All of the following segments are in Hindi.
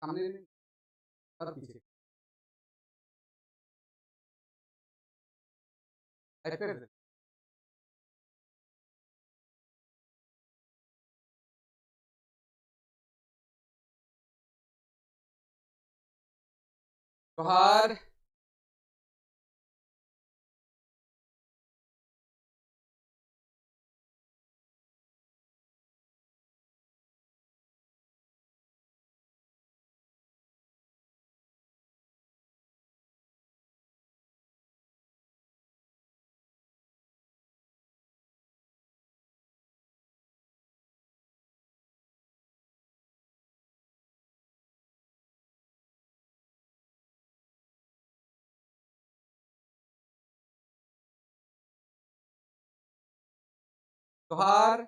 सामने नहीं, और पीछे ऐसे ऐसे। जोहार। जोहार।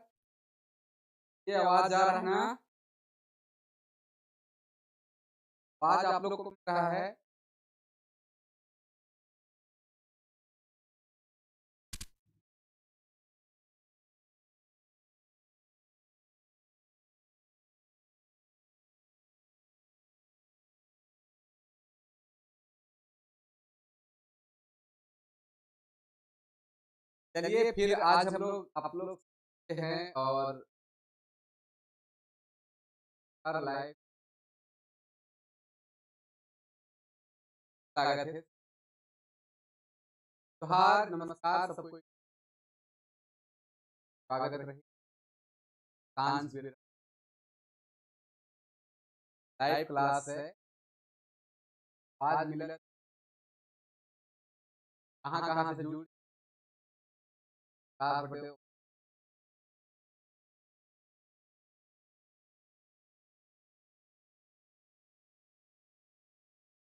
ये आवाज जा रहा है ना? आवाज आप लोग को मिल रहा है? चलिए फिर आज हम लोग आप लोग हैं और हर लाइव स्वागत है। जोहार, नमस्कार सबको, स्वागत रहे। सांझ बेरा लाइव क्लास है। आज मिलत कहाँ से जुड़ का बटे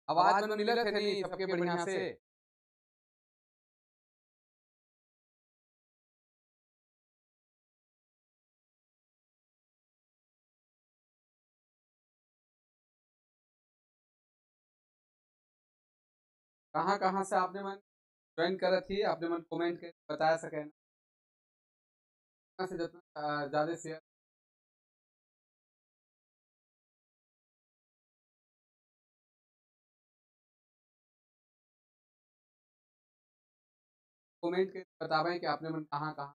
आवाज में मिलत है नहीं सबके बढ़िया से? कहाँ से आपने मन ज्वाइन करा थी, आपने मन कमेंट के बता सके ना? कहाँ से जितना ज्यादा शेयर कमेंट के बतावें कि आपने मन कहाँ कहाँ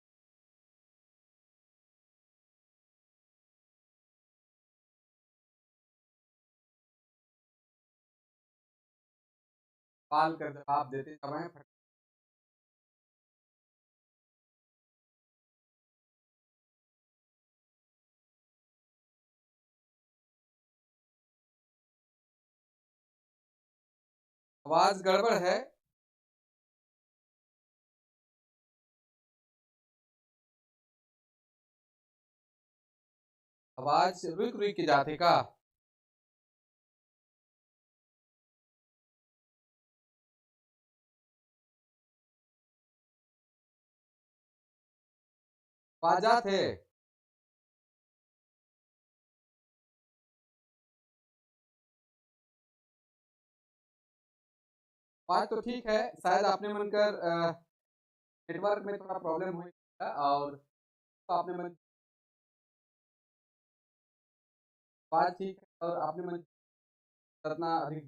सवाल कर जवाब देते जावें। आवाज गड़बड़ है। आवाज रुक रुक के जाते का? आवाजात है। बात तो ठीक है, शायद आपने मन कर नेटवर्क में थोड़ा प्रॉब्लम हुई और तो आपने मन बात ठीक है और आपने मन इतना अधिक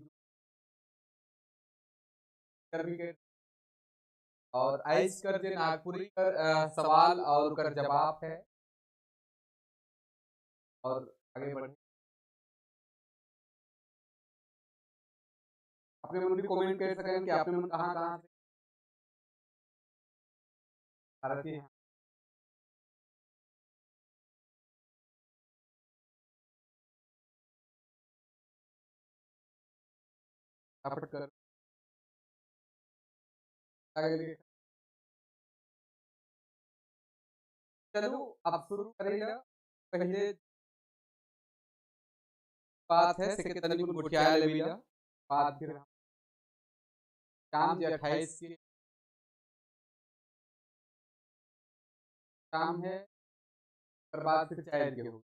कर भी गए और आइस कर जे नागपुरी कर सवाल और कर जवाब है और आगे बढ़े। आपने मन भी कमेंट कर सकें कि आपने मन कहाँ कहाँ से भारतीय हैं। फटाफट कर आगे देख। चलो अब शुरू करेगा। पहले बात है से तनिक गुठिया लेविला बात फिर शाम के 28 के शाम है और बात फिर चाय के हो।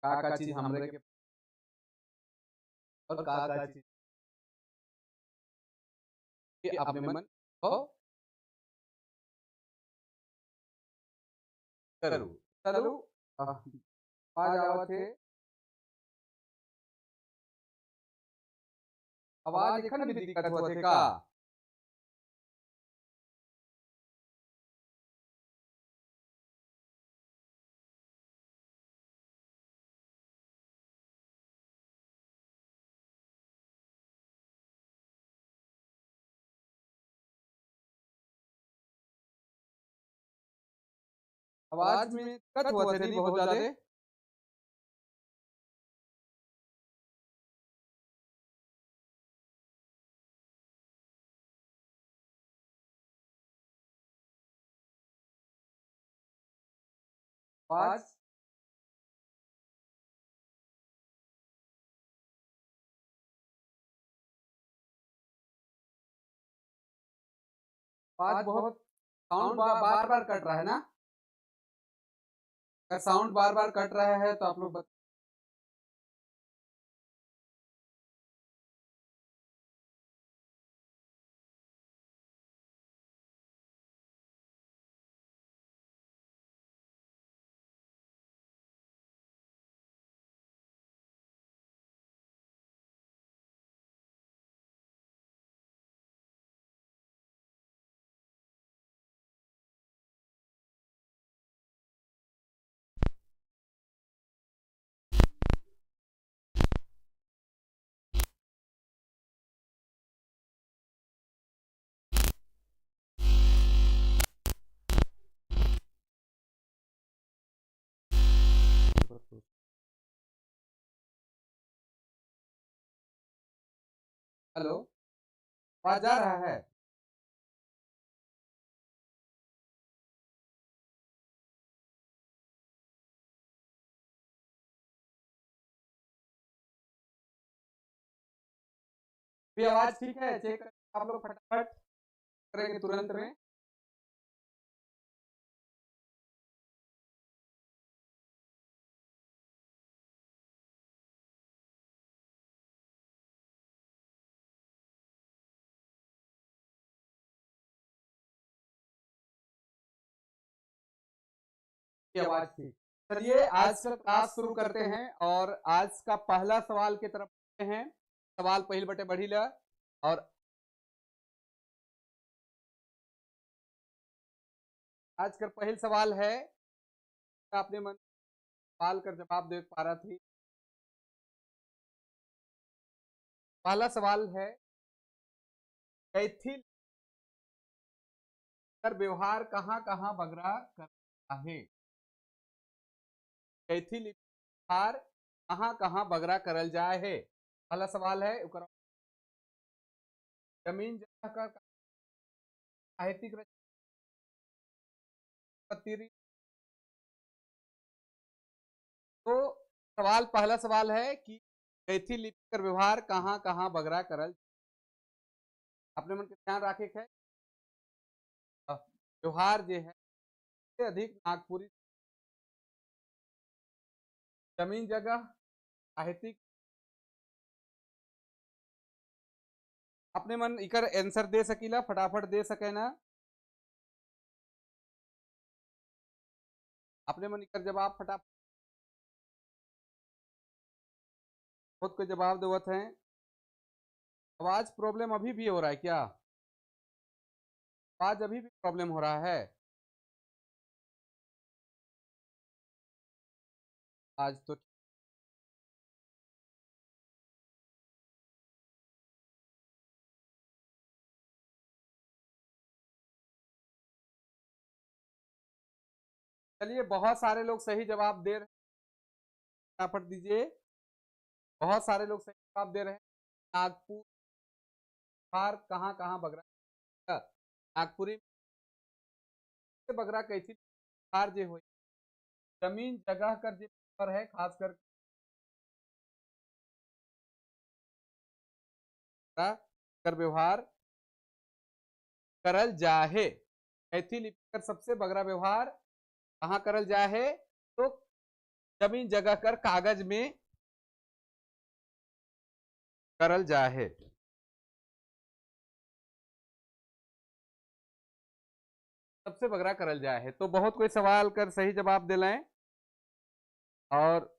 का चीज हमरे के और का चीज कि अपने मन हो करू चलू आवाज आवत है आवाज एखन भी दिक्कत होत है का आवाज में दिक्कत होत है नी बहुत ज्यादा आवाज आवाज बहुत साउंड बार बार कट रहा है ना अगर साउंड बार बार कट रहा है तो आप लोग हेलो आवाज जा रहा है भी आवाज ठीक है चेक आप लोग फटाफट करेंगे तुरंत में की आवाज थी चलिए आज का क्लास शुरू करते हैं और आज का पहला सवाल की तरफ बढ़ते हैं सवाल पहले बटे बढ़ी ला और आज का पहला सवाल है आपने मन सवाल कर जवाब दे पा रहा थी पहला सवाल है कैथी कर व्यवहार कहाँ कहाँ बगरा करता है कैथी व्यवहार कहाँ कहाँ बगरा करल जाए है पहला सवाल है जमीन जगह का साहित्यिक रचना तो सवाल पहला सवाल है कि कैथी लिपि कर व्यवहार कहाँ कहाँ बगरा करल अपने मन के ध्यान रखे है व्यवहार जो है अधिक नागपुरी जमीन जगह साहित्यिक अपने मन इकर आंसर दे सकीला फटाफट दे सके ना अपने मन इकर जवाब फटाफट खुद को जवाब देवत है आवाज प्रॉब्लम अभी भी हो रहा है क्या आवाज अभी भी प्रॉब्लम हो रहा है आज तो चलिए बहुत सारे लोग सही जवाब दे रहे हैं फटाफट दीजिए बहुत सारे लोग सही जवाब दे रहे हैं नागपुर बाहर कहाँ कहाँ बगरा नागपुरी बगरा कैसी बाहर जे हो जमीन जगह कर जे पर है खास कर व्यवहार करल जाहे कैथी लिपि कर सबसे बगरा व्यवहार कहाँ करल जाहे तो जमीन जगह कर कागज में करल जाहे सबसे बगरा करल जाए है। तो बहुत कोई सवाल कर सही जवाब दिलाएं। और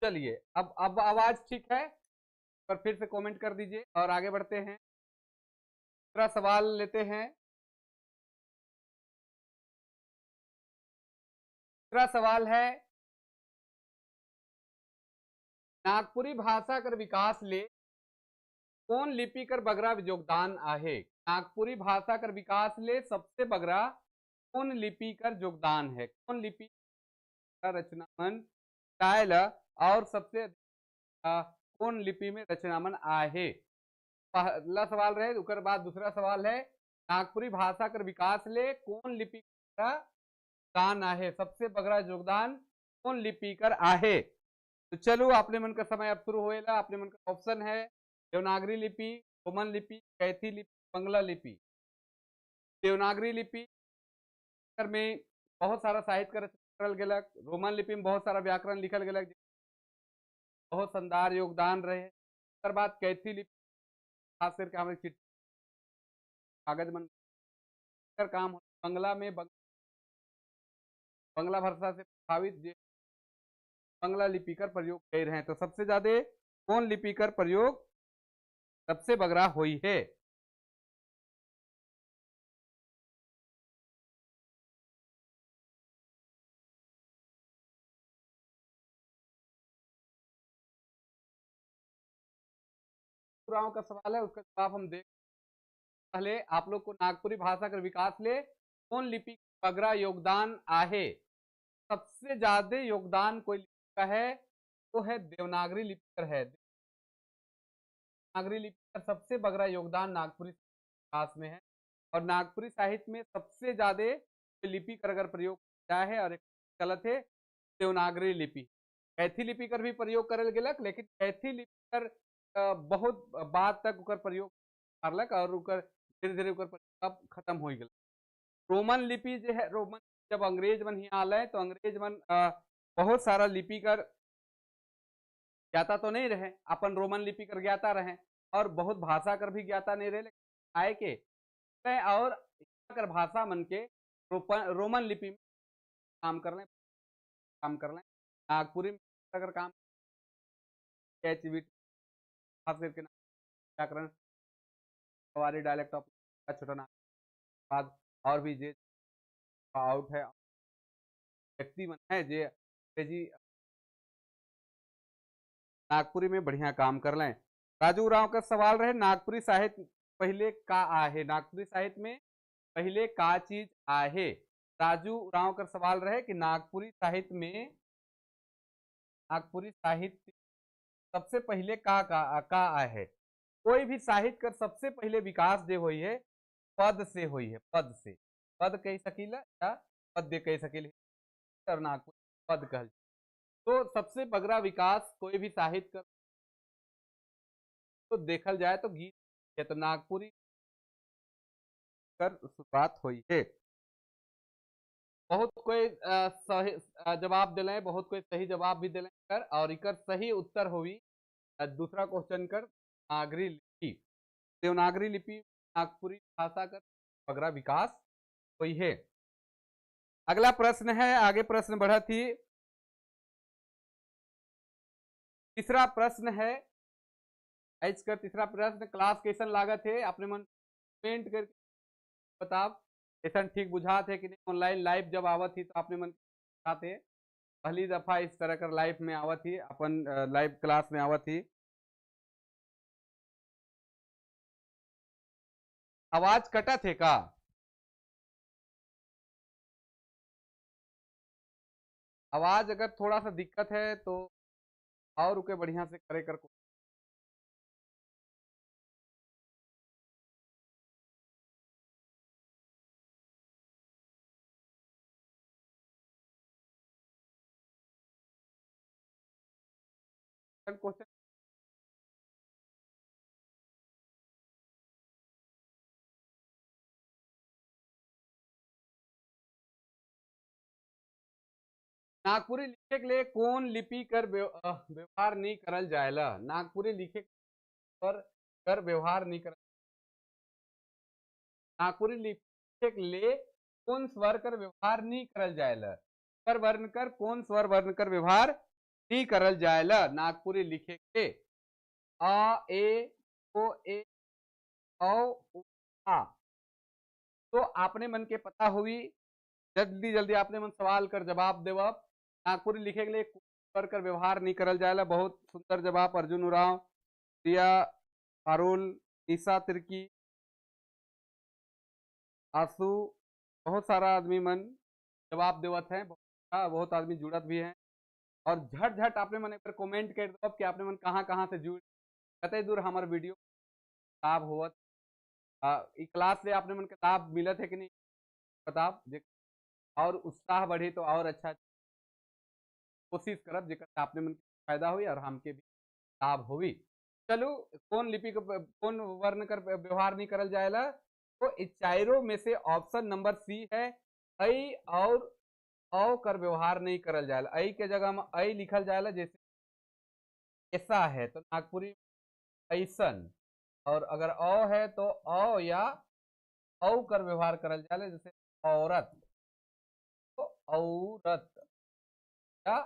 चलिए, अब आवाज ठीक है, पर फिर से कमेंट कर दीजिए और आगे बढ़ते हैं। दूसरा सवाल लेते हैं। दूसरा सवाल है, नागपुरी भाषा कर विकास ले कौन लिपि कर बगरा योगदान आहे। नागपुरी भाषा कर विकास ले सबसे बगरा कौन लिपि कर योगदान है। कौन लिपि का रचनामन स्टाइल और सबसे कौन लिपि में रचनामन आहे। पहला सवाल रहे, उसके बाद दूसरा सवाल है, नागपुरी भाषा कर विकास ले कौन लिपि का योगदान आहे, सबसे बगरा योगदान कौन लिपि कर आहे। तो चलो, अपने मन का समय अब शुरू होएगा। अपने मन का ऑप्शन है देवनागरी लिपि, रोमन लिपि, कैथी लिपि, बंगला लिपि। देवनागरी लिपि में बहुत सारा साहित्य रचना करल गेलक। रोमन लिपि में बहुत सारा व्याकरण लिखल गेलक, बहुत शानदार योगदान रहे। उसके बाद कैथी लिपि खास करके हमारे चिट्ठी कागज मन कर काम। बंगला में बंगला भाषा से प्रभावित बंगला लिपि कर प्रयोग कर रहे हैं। तो सबसे ज्यादा कौन लिपि कर प्रयोग सबसे बगरा हुई है। का सवाल है, उसका जवाब हम देख। पहले आप लोग को नागपुरी भाषा का विकास ले कौन लिपि बगरा योगदान आहे। सबसे ज्यादा योगदान कोई लिपि का है, वो है देवनागरी लिपि पर है। देवनागरी लिपि का सबसे बगरा योगदान नागपुरी विकास में है। और नागपुरी साहित्य में सबसे ज्यादा लिपि कर अगर प्रयोग किया है, और एक गलत है, देवनागरी लिपि। कैथी लिपि कर भी प्रयोग करल गेलक, लेकिन कैथी लिपि कर बहुत बाद तक उकर प्रयोग करलक, और उकर धीरे धीरे उकर अब खत्म हो गया। रोमन लिपि जो है, रोमन जब अंग्रेज मन यहाँ आए तो अंग्रेज मन बहुत सारा लिपि कर ज्ञाता तो नहीं रहे, अपन रोमन लिपि कर ज्ञाता रहे, और बहुत भाषा कर भी ज्ञाता नहीं रहे। आए के और कर भाषा मन के रोमन लिपि में काम कर लें, नागपुरी में अगर काम खास करके व्याकरण सवारी डायलेक्ट ऑफ छोटा नाम बाद और भी जे आउट है व्यक्ति मन है जे जी नागपुरी में बढ़िया काम कर लें। राजू राव का सवाल रहे, नागपुरी साहित्य पहले का आहे। नागपुरी साहित्य में पहले का चीज आहे। राजू राव का सवाल रहे कि नागपुरी साहित्य में, नागपुरी साहित्य सबसे पहले का आहे। कोई भी साहित्य कर सबसे पहले विकास जो हुई है पद से हुई है। पद से, पद कह सकीला या पद्य कह सकील, और नागपुर पद कह। तो सबसे बगरा विकास कोई भी साहित्य कर तो देखल जाए तो गीत है, तो नागपुरी कर शुरुआत हुई है। बहुत कोई सही जवाब दिले, बहुत कोई सही जवाब भी दिले कर, और इकर सही उत्तर हुई दूसरा क्वेश्चन कर नागरी लिपि। देवनागरी लिपि नागपुरी भाषा का बगरा विकास हुई है। अगला प्रश्न है, आगे प्रश्न बढ़ा थी। तीसरा प्रश्न है, एच का तीसरा प्रश्न, क्लास कैसन लागत है, अपने मन कमेंट करके बताओ। कैसन ठीक बुझा थे कि नहीं। ऑनलाइन लाइव जब आवत थी तो अपने मन थे, पहली दफा इस तरह कर लाइव में आवत थी, अपन लाइव क्लास में आवत थी। आवाज कटा थे का। आवाज अगर थोड़ा सा दिक्कत है तो और उके बढ़िया से करे कर क्वेश्चन। नागपुरी लिखे के लिए कौन लिपि कर व्यवहार नहीं करल जाएला। नागपुरी लिखे पर कर व्यवहार नहीं कर, नागपुरी लिखे के लिए कौन स्वर कर व्यवहार नहीं करल जाएला। स्वर वर्ण कर कौन स्वर वर्ण कर व्यवहार नहीं करल जाएला नागपुरी लिखे के। आ ए ओ ए औ उ, आ। तो आपने मन के पता हुई, जल्दी जल्दी आपने मन सवाल कर जवाब देव। नागपुरी लिखे के लिए स्वर कर व्यवहार नहीं करल जाएला। बहुत सुंदर जवाब अर्जुन उराव, प्रिया पारुल, ईसा तिर्की, आंसू, बहुत सारा आदमी मन जवाब देवत है। बहुत आदमी जुड़त भी है। और झट झट आपने मन एक बार कमेंट कर दो कि आपने मन कहाँ कहाँ से जुड़, कते दूर हमारे वीडियो लाभ होवत, क्लास से आपने मन के लाभ मिलत है कि नहीं बताओ। और उत्साह बढ़े तो और अच्छा कोशिश करब जेकर आपने मन के फायदा हुई और हमके भी लाभ हुई। चलो, कौन लिपि कौन वर्ण कर व्यवहार नहीं करल जाएला। तो चारों में से ऑप्शन नंबर सी है, ऐ और औ कर व्यवहार नहीं करल जाएला। ऐ के जगह में ऐ लिखल जाएला, जैसे ऐसा है तो नागपुरी ऐसन, और अगर औ है तो औ या औ कर व्यवहार करल जाएला, जैसे औरत तो औरत या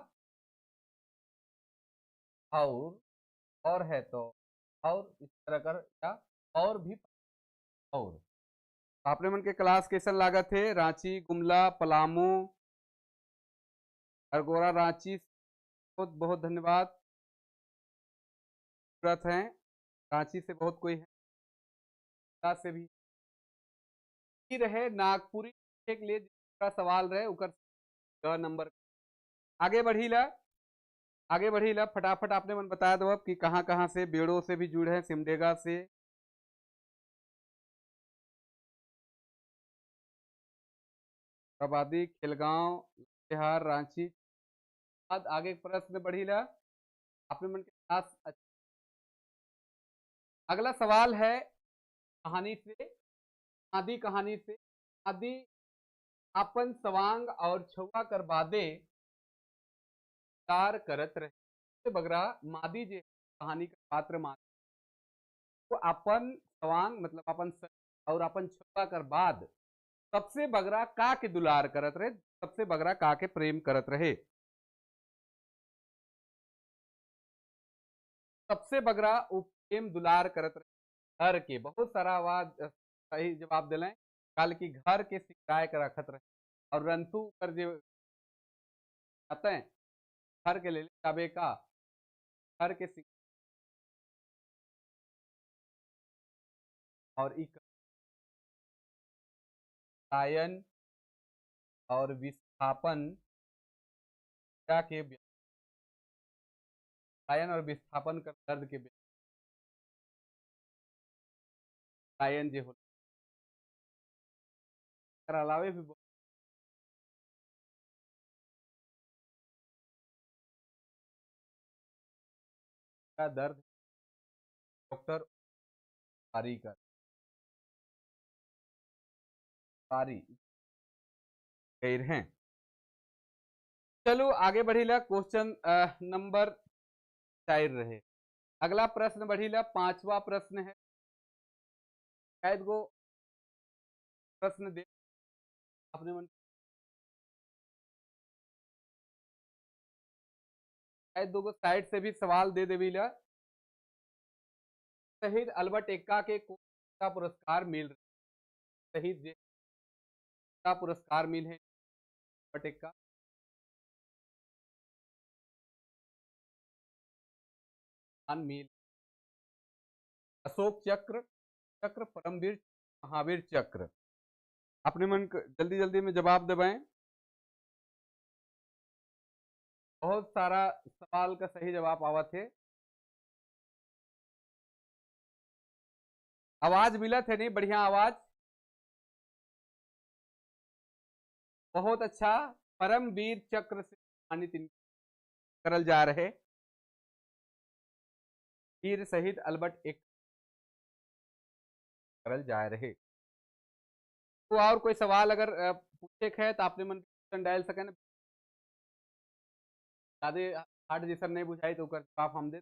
और है तो और, इस तरह कर या और भी और। आपने मन के क्लास कैसन लागत है। रांची, गुमला, पलामू, अरगोड़ा, रांची, बहुत बहुत धन्यवाद। है रांची से बहुत कोई है से भी रहे। नागपुरी के लिए का सवाल रहे उकर नंबर आगे बढ़ी ला, आगे बढ़ी ला फटाफट आपने मन बता दो अब कि कहाँ कहाँ से बेड़ो से भी जुड़े हैं, सिमडेगा से, आबादी, खिलगांव, बिहार, रांची। बाद आगे प्रश्न बढ़ी ला आपने मन के पास। अगला सवाल है कहानी से, आदि कहानी से। आदि अपन सवांग और छुआ कर बादे कार करत रहे। बगरा मादी जे कहानी का पात्र मान, तो अपन सवांग मतलब अपन और अपन छुआ कर बाद सबसे बगरा का के दुलार करत रहे, सबसे बगरा का के प्रेम करत रहे। सबसे बगरा प्रेम दुलार करत रहे घर के। बहुत सारा आवाज सही जवाब दिले। कल की घर के सिकाय के रखत रहे और रंतु कर जे आते हैं घर के ले तबे का घर के और एक गायन और विस्थापन के गायन और विस्थापन कर दर्द के गायन जे होता अलावे भी का दर्द डॉक्टर पारीकर पारी गैर हैं। चलो आगे बढ़ीला क्वेश्चन नंबर 4 रहे। अगला प्रश्न बढ़ीला 5वां प्रश्न है। शायद वो प्रश्न दे अपने मन, शायद दो साइड से भी सवाल दे देवीला। शहीद अल्बर्ट एक्का के कौन सा पुरस्कार मिल रहा, शहीद का पुरस्कार मिल है अल्बर्ट एक्का। मिल अशोक चक्र, चक्र, परमवीर, महावीर चक्र। अपने मन जल्दी जल्दी में जवाब दबाएं। बहुत सारा सवाल का सही जवाब आवा थे। आवाज मिला थे नहीं, बढ़िया आवाज, बहुत अच्छा। परमवीर चक्र से सम्मानित करल जा रहे वीर शहीद अल्बर्ट एक करल जा रहे। तो और कोई सवाल अगर पूछे है तो आपने मन डायल सके ज्यादा हार्ड जैसा नहीं बुझाई तो ओकर जवाब हम दे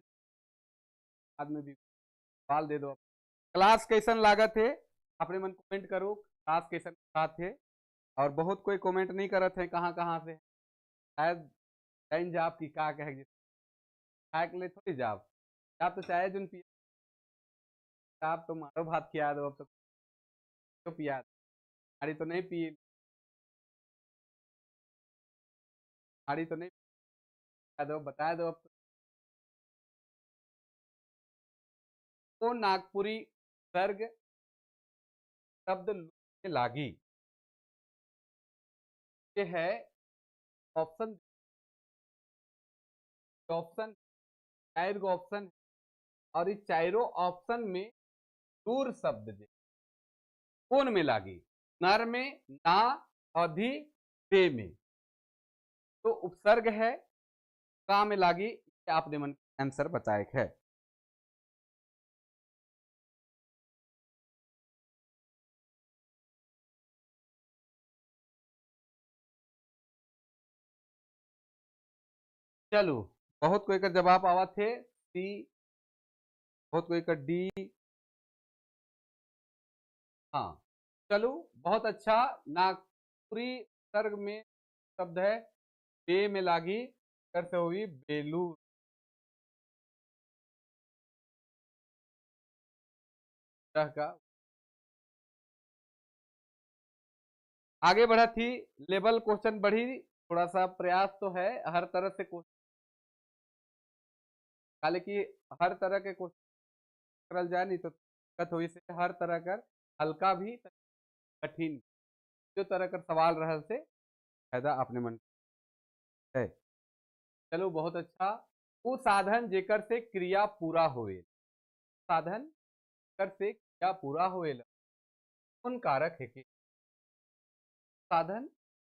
बाद में भी सवाल दे दो। क्लास कैसन लागत है अपने मन कमेंट करो, क्लास कैसन बात है। और बहुत कोई कमेंट नहीं करत है कहाँ कहाँ से, शायद जाइन जाप की का कहे खाए के लिए थोड़ी जाप, आप तो चाहे जुन पिया आप तो मारो भात खिया दो, अब तो क्यों पिया हमारी तो नहीं पी, हमारी तो नहीं पिया दो, बता दो अब तो नागपुरी सर्ग शब्द में लागी, ये है ऑप्शन, ऑप्शन चार गो ऑप्शन, और इस चारों ऑप्शन में दूर शब्द जे कौन में लागी, नर में, ना, अधि, पे में। तो उपसर्ग है का में लागी, आपने मन आंसर बताए है। चलो बहुत कोई का जवाब आवा थे सी, बहुत कोई का डी। हाँ चलो बहुत अच्छा, नागपुरी सर्ग में शब्द है बे में लागी, कर से हुई बेलूर का। आगे बढ़ा थी, लेवल क्वेश्चन बढ़ी, थोड़ा सा प्रयास तो है हर तरह से क्वेश्चन, हालांकि हर तरह के क्वेश्चन करल जाए नहीं तो दिक्कत हुई से हर तरह कर हल्का भी कठिन जो तरह का सवाल रहा से फायदा अपने मन है। चलो बहुत अच्छा, वो साधन जेकर से क्रिया पूरा होए, साधन कर से क्रिया पूरा होए कौन कारक है कि साधन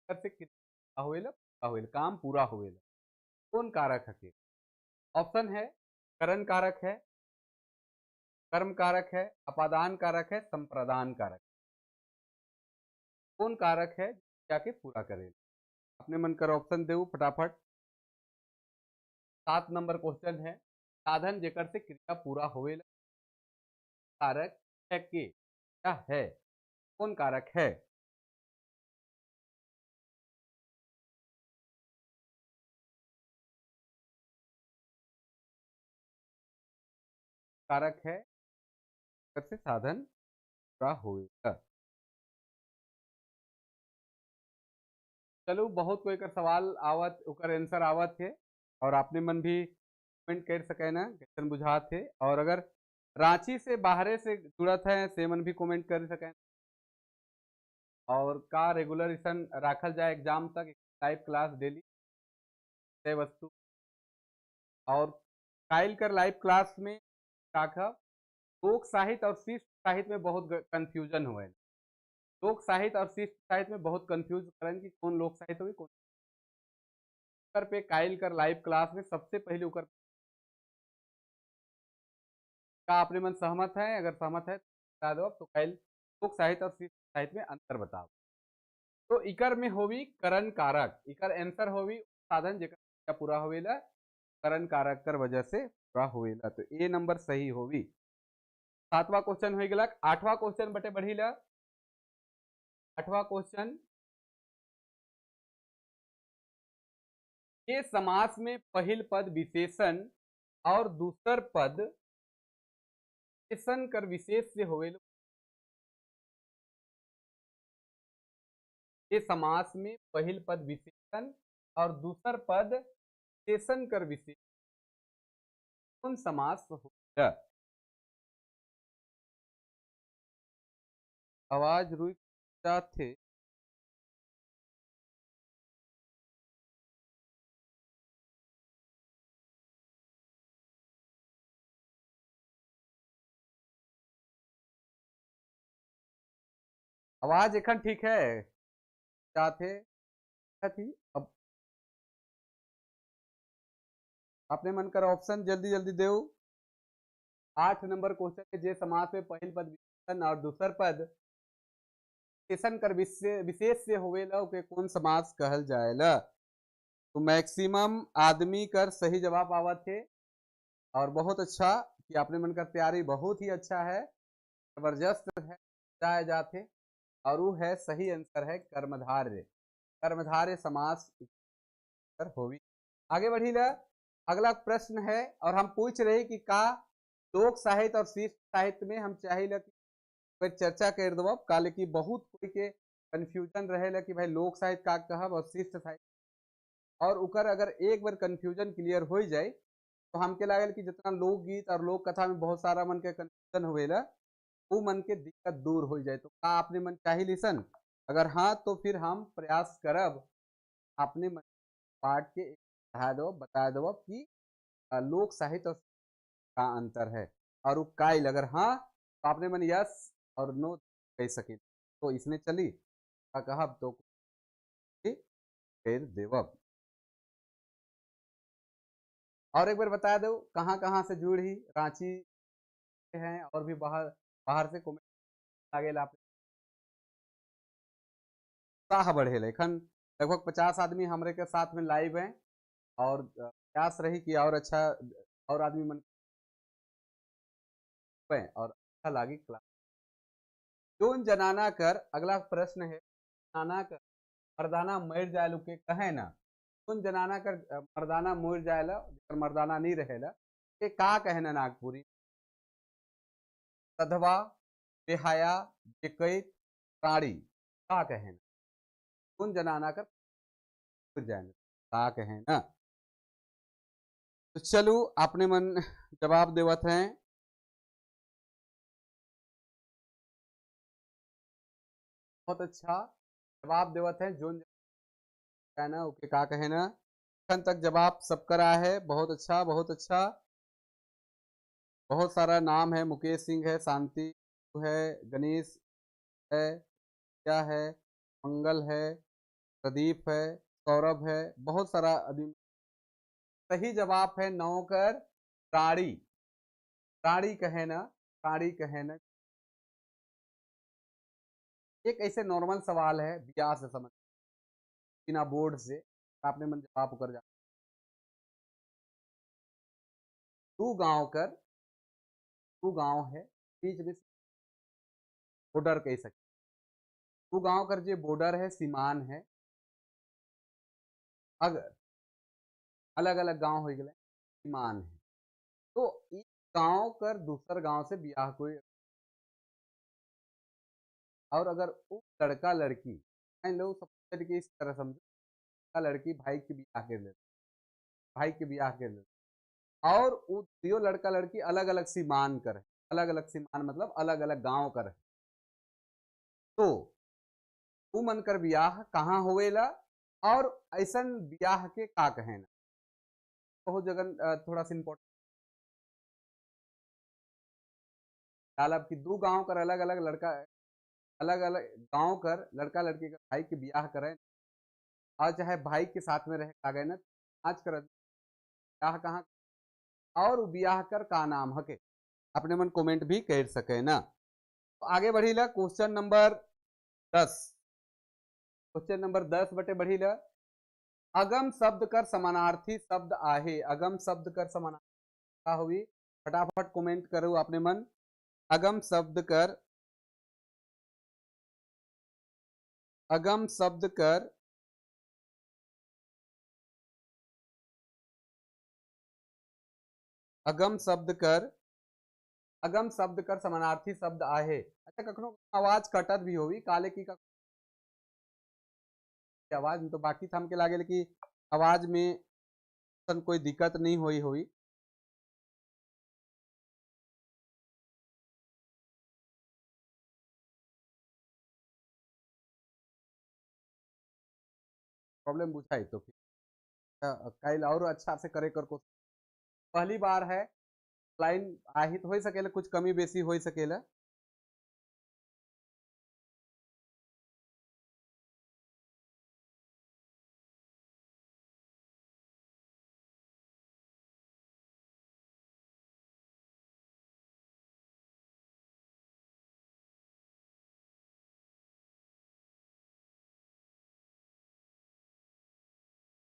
कर से क्रिया होएला पूरा होएला काम पूरा होएला कौन कारक है कि? ऑप्शन है करण कारक है, कर्म कारक है, अपादान कारक है, संप्रदान कारक, कौन कारक है जाके पूरा करे, अपने मन कर ऑप्शन दे फटाफट। 7 नंबर क्वेश्चन है, साधन जेकर से क्रिया पूरा होएला कारक है के क्या है, कौन कारक है? कारक है जेकर से साधन पूरा होएला। चलो बहुत कोई का सवाल आवत ओकर आंसर आवत है, और आपने मन भी कमेंट कर सके ना कैसन बुझात है, और अगर रांची से बाहरे से जुड़त है से मन भी कमेंट कर सके, और का रेगुलर रखल जाए एग्जाम तक लाइव क्लास डेली से वस्तु, और काइल कर लाइव क्लास में का लोक साहित्य और शिष्ट साहित्य में बहुत कंफ्यूजन हुए, लोक साहित्य और शिष्ट साहित्य में बहुत कंफ्यूज करें कि कौन लोक साहित्य हुई कौन कर पे काइल कर लाइव क्लास में सबसे पहले उकर का आपने मन सहमत है, अगर सहमत है तो बता दो, तो काइल लोक साहित्य और शिष्ट साहित्य में अंतर बताओ। तो इकर में होवी करण कारक, इकर आंसर होवी साधन जेकर पूरा होवेला करण कारक कर वजह से पूरा होवेला, तो ए नंबर सही होवी। 7वां क्वेश्चन हो गया, 8वां क्वेश्चन बटे बढ़ी ला, 8वां क्वेश्चन, ये समास में पहिल पद विशेषण और दूसर पद विशेषण कर विशेष से होवेला, ये समास में पहिल पद विशेषण और दूसर पद विशेषण कर विशेष कौन समास होगा? आवाज रुक जाते, आवाज एखन ठीक है जाते थी अब, अपने मन कर ऑप्शन जल्दी जल्दी दे। 8 नंबर क्वेश्चन के जे समास में पहिल पद विशेषण और दूसर पद विशेषण कर विशेष से होवेला के कौन समास कहल जाएला, तो मैक्सिमम आदमी कर सही जवाब आवत थे। और बहुत अच्छा कि आपने मन कर तैयारी बहुत ही अच्छा है, जबरदस्त है, जाए जाते। और वो है सही आंसर है कर्मधार्य। कर्मधार्य समास होवी। आगे बढ़ी ला। अगला प्रश्न है और हम पूछ रहे कि का लोक साहित्य और शिष्ट साहित्य में हम चाहिए कि चर्चा कर दो काले की बहुत कोई के कंफ्यूजन रहेला कि भाई लोक साहित्य का कहब और शिष्ट साहित्य। और उकर अगर एक बार कंफ्यूजन क्लियर हो जाए तो हमके लागल कि जितना लोकगीत और लोक कथा में बहुत सारा मन के कंफ्यूजन होवेला वो मन के दिक्कत दूर हो जाए। तो का आपने मन चाहिए लिसन? अगर हाँ तो फिर हम प्रयास करब आपने मन पाठ के बता दो कि लोक साहित्य और का अंतर है। और वो काइल अगर हाँ तो आपने मन यस और नो कह सके तो इसने चली कहब तो फिर देवब। और एक बार बता दो कहाँ कहाँ से जुड़ी रांची हैं और भी बाहर बाहर से कमेंट आगे ला उत्साह बढ़े लेखन। लगभग 50 आदमी हमारे के साथ में लाइव हैं और प्रयास रही कि और अच्छा और आदमी मन और अच्छा लागी क्लास। जोन जनाना कर अगला प्रश्न है जनाना कर मर्दाना मर जाए के कहे ना। जोन जनाना कर मर्दाना मर जाए मर्दाना नहीं रहेला ये का कहना नागपुरी? सधवा, बेहया, बेकैत, प्राणी का कहना? जोन जनाना कर मर जाए का कहना? तो चलो आपने मन जवाब देवत हैं। बहुत अच्छा जवाब देवत हैं जोन कहना ओके का कहना। तक जवाब सबका रहा है। बहुत अच्छा बहुत अच्छा। बहुत सारा नाम है, मुकेश सिंह है, शांति है, गणेश है, क्या है, मंगल है, प्रदीप है, सौरभ है, बहुत सारा आदमी। सही जवाब है नौकर प्राणी। प्राणी कहे ना, प्राणी कहे ना। एक ऐसे नॉर्मल सवाल है बिया से समझ बिना बोर्ड से आपने मन जवाब कर जा। तू गांव कर, तू गांव है बीच में बॉर्डर कह सकते। तू गांव कर जो बॉर्डर है सीमान है। अगर अलग अलग गांव हो गए सीमान है तो एक गांव कर दूसर गांव से ब्याह कोई। और अगर वो लड़का लड़की लोग सब तरीके इस तरह समझो लड़की भाई के ब्याह के ले भाई के ब्याह के ले और वो दियो लड़का लड़की अलग अलग सीमान कर अलग अलग सीमान मतलब अलग अलग गांव कर। तो वो मन कर ब्याह कहाँ होवेला और ऐसा ब्याह के का कहेना बहुत जगह थोड़ा सा इम्पोर्टेंट डालब कि दो गांव कर अलग अलग लड़का अलग अलग गांव कर लड़का लड़की का भाई के ब्याह करें और चाहे भाई के साथ में रहे का गए ना आज कर ब्याह कहाँ और ब्याह कर का नाम हके अपने मन कमेंट भी कर सके ना। तो आगे बढ़ी ला क्वेश्चन नंबर 10। क्वेश्चन नंबर 10 बटे बढ़ी ला। अगम शब्द कर समानार्थी शब्द आहे। अगम शब्द कर समानार्थी हुई फटाफट कमेंट करो अपने मन। अगम शब्द कर अगम शब्द कर अगम शब्द कर अगम शब्द कर समानार्थी शब्द आहे। अच्छा कखनो आवाज कटत भी होगी काले की आवाज में तो बाकी था हमके लागे कि आवाज में कोई दिक्कत नहीं हुई हुई। प्रॉब्लम बुझाई तो फिर कल और अच्छा से करे कर को पहली बार है लाइन आही तो हो सकेला कुछ कमी बेसी हो सकेला।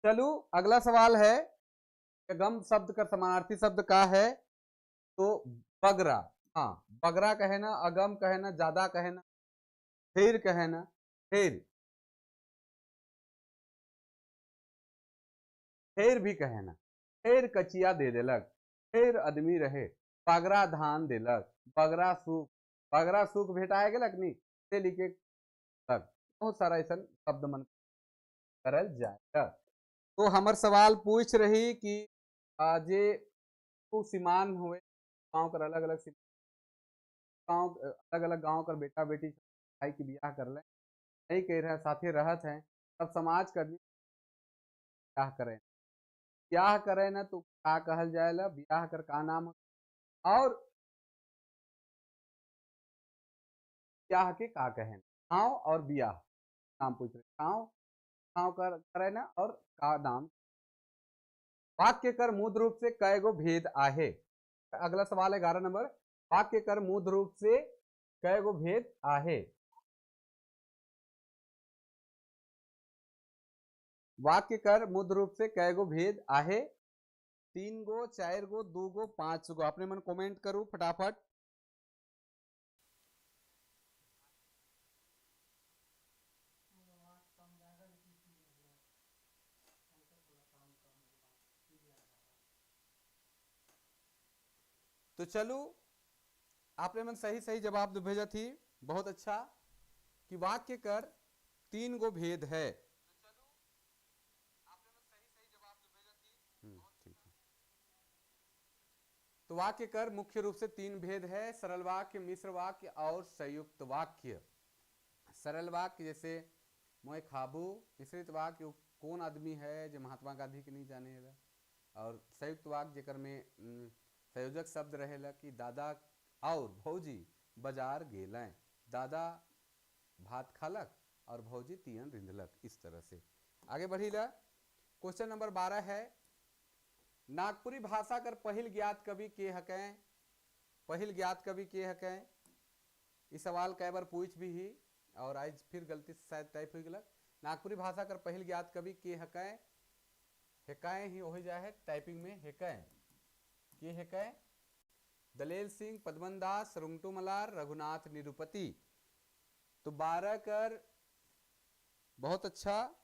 चलो अगला सवाल है, गम शब्द का समानार्थी शब्द का है, तो बगरा। हाँ, बगरा कहे ना, अगम कहे ना, ज्यादा कहे ना, फिर कहे ना, फिर भी कहे ना, फिर कचिया दे देलक, फिर आदमी रहे, बगरा धान देलक, बगरा सुख भेटाए गेलक नी, से लिखे तक बहुत सारा ऐसा शब्द मन करल जाएगा। तो हमर सवाल पूछ रही कि जे सीमान हुए गाँव कर अलग अलग गाँव, अलग अलग गाँव कर बेटा बेटी भाई की ब्याह कर ले, नहीं कह रहे साथे रहत हैं, तब समाज कर ब्याह करें, ब्याह करें ना तो का कहल जाएला, ब्याह कर का नाम और ब्याह के का कहें, गाँव और ब्याह नाम पूछ रहे, गाँव गाँव कर करे ना और का नाम। वाक्य कर मूल रूप से कई गो भेद आहे। अगला सवाल है 11 नंबर, वाक्य कर मूल रूप से कई गो भेद आहे। वाक्य कर मूल रूप से कई गो भेद आहे, 3 गो, 4 गो, 2 गो, 5 गो, आपने मन कमेंट करो फटाफट। तो चलो, आपने मन सही सही जवाब भेजा थी, बहुत अच्छा, कि वाक्य कर 3 गो भेद है। ठीक है। तो वाक्य कर मुख्य रूप से 3 भेद है, सरल वाक्य, मिश्र वाक्य और संयुक्त वाक्य। सरल वाक्य जैसे मोए खाबू, मिश्रित वाक्य कौन आदमी है जो महात्मा गांधी के नहीं जाने ला, और संयुक्त वाक्य जेकर में संयोजक शब्द रहेला कि दादा और भौजी बाजार गेलें, दादा भात खालक और भौजी तियन रिंधलक, इस तरह से आगे बढ़ी ला। क्वेश्चन नंबर 12 है, नागपुरी भाषा कर पहिल ज्ञात कवि के हकें, पहिल ज्ञात कवि के हकें, इस सवाल कई बार पूछ भी ही और आज फिर गलती से शायद टाइप हो गलक। नागपुरी भाषा कर पहिल ज्ञात कवि के हकें, हेकाएं ही हो जाए है टाइपिंग में, हेकाएं के हेकाएं, दलेल सिंह, पद्मन दास, रुंगटू मलार, रघुनाथ निरुपति। तो 12 कर बहुत अच्छा,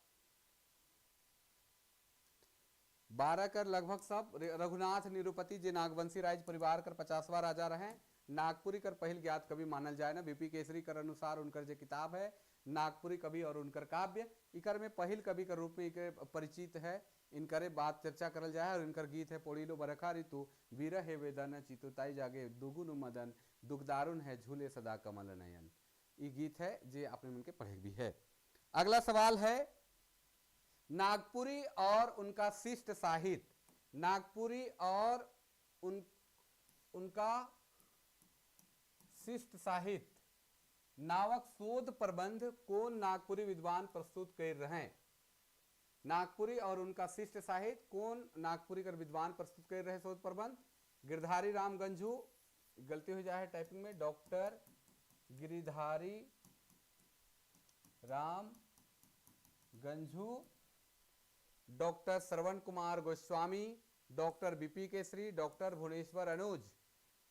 12 कर लगभग सब रघुनाथ निरुपति जे नागवंशी राज परिवार कर 50वां राजा रहे, नागपुरी कर पहिल ज्ञात कवि मानल जाए ना। बीपी केसरी कर अनुसार उनकर जो किताब है नागपुरी कवि और उनकर काव्य, इकर में पहिल कवि के रूप में इनके परिचित है, इनकरे बात चर्चा करल जाए। और इनकर गीत है पोड़ीलो बरखा ऋतु, वीर है वेदन चितुताई जागे दुगुन मदन, दुखदारुन है झूले सदा कमल नयन, ये गीत है जे आपने उनके पढ़े भी है। अगला सवाल है, नागपुरी और उनका शिष्ट साहित्य, नागपुरी और उनका शिष्ट साहित्य नावक शोध प्रबंध कौन नागपुरी विद्वान प्रस्तुत कर रहे हैं। नागपुरी और उनका शिष्ट साहित्य कौन नागपुरी कर विद्वान प्रस्तुत कर रहे शोध प्रबंध, गिरधारी राम गंझू, गलती हो जाए टाइपिंग में, doctor Giridhari Ram Ganjhu, doctor Shravan Kumar Goswami, doctor BP Kesari, doctor Bhuvneshwar Anuj.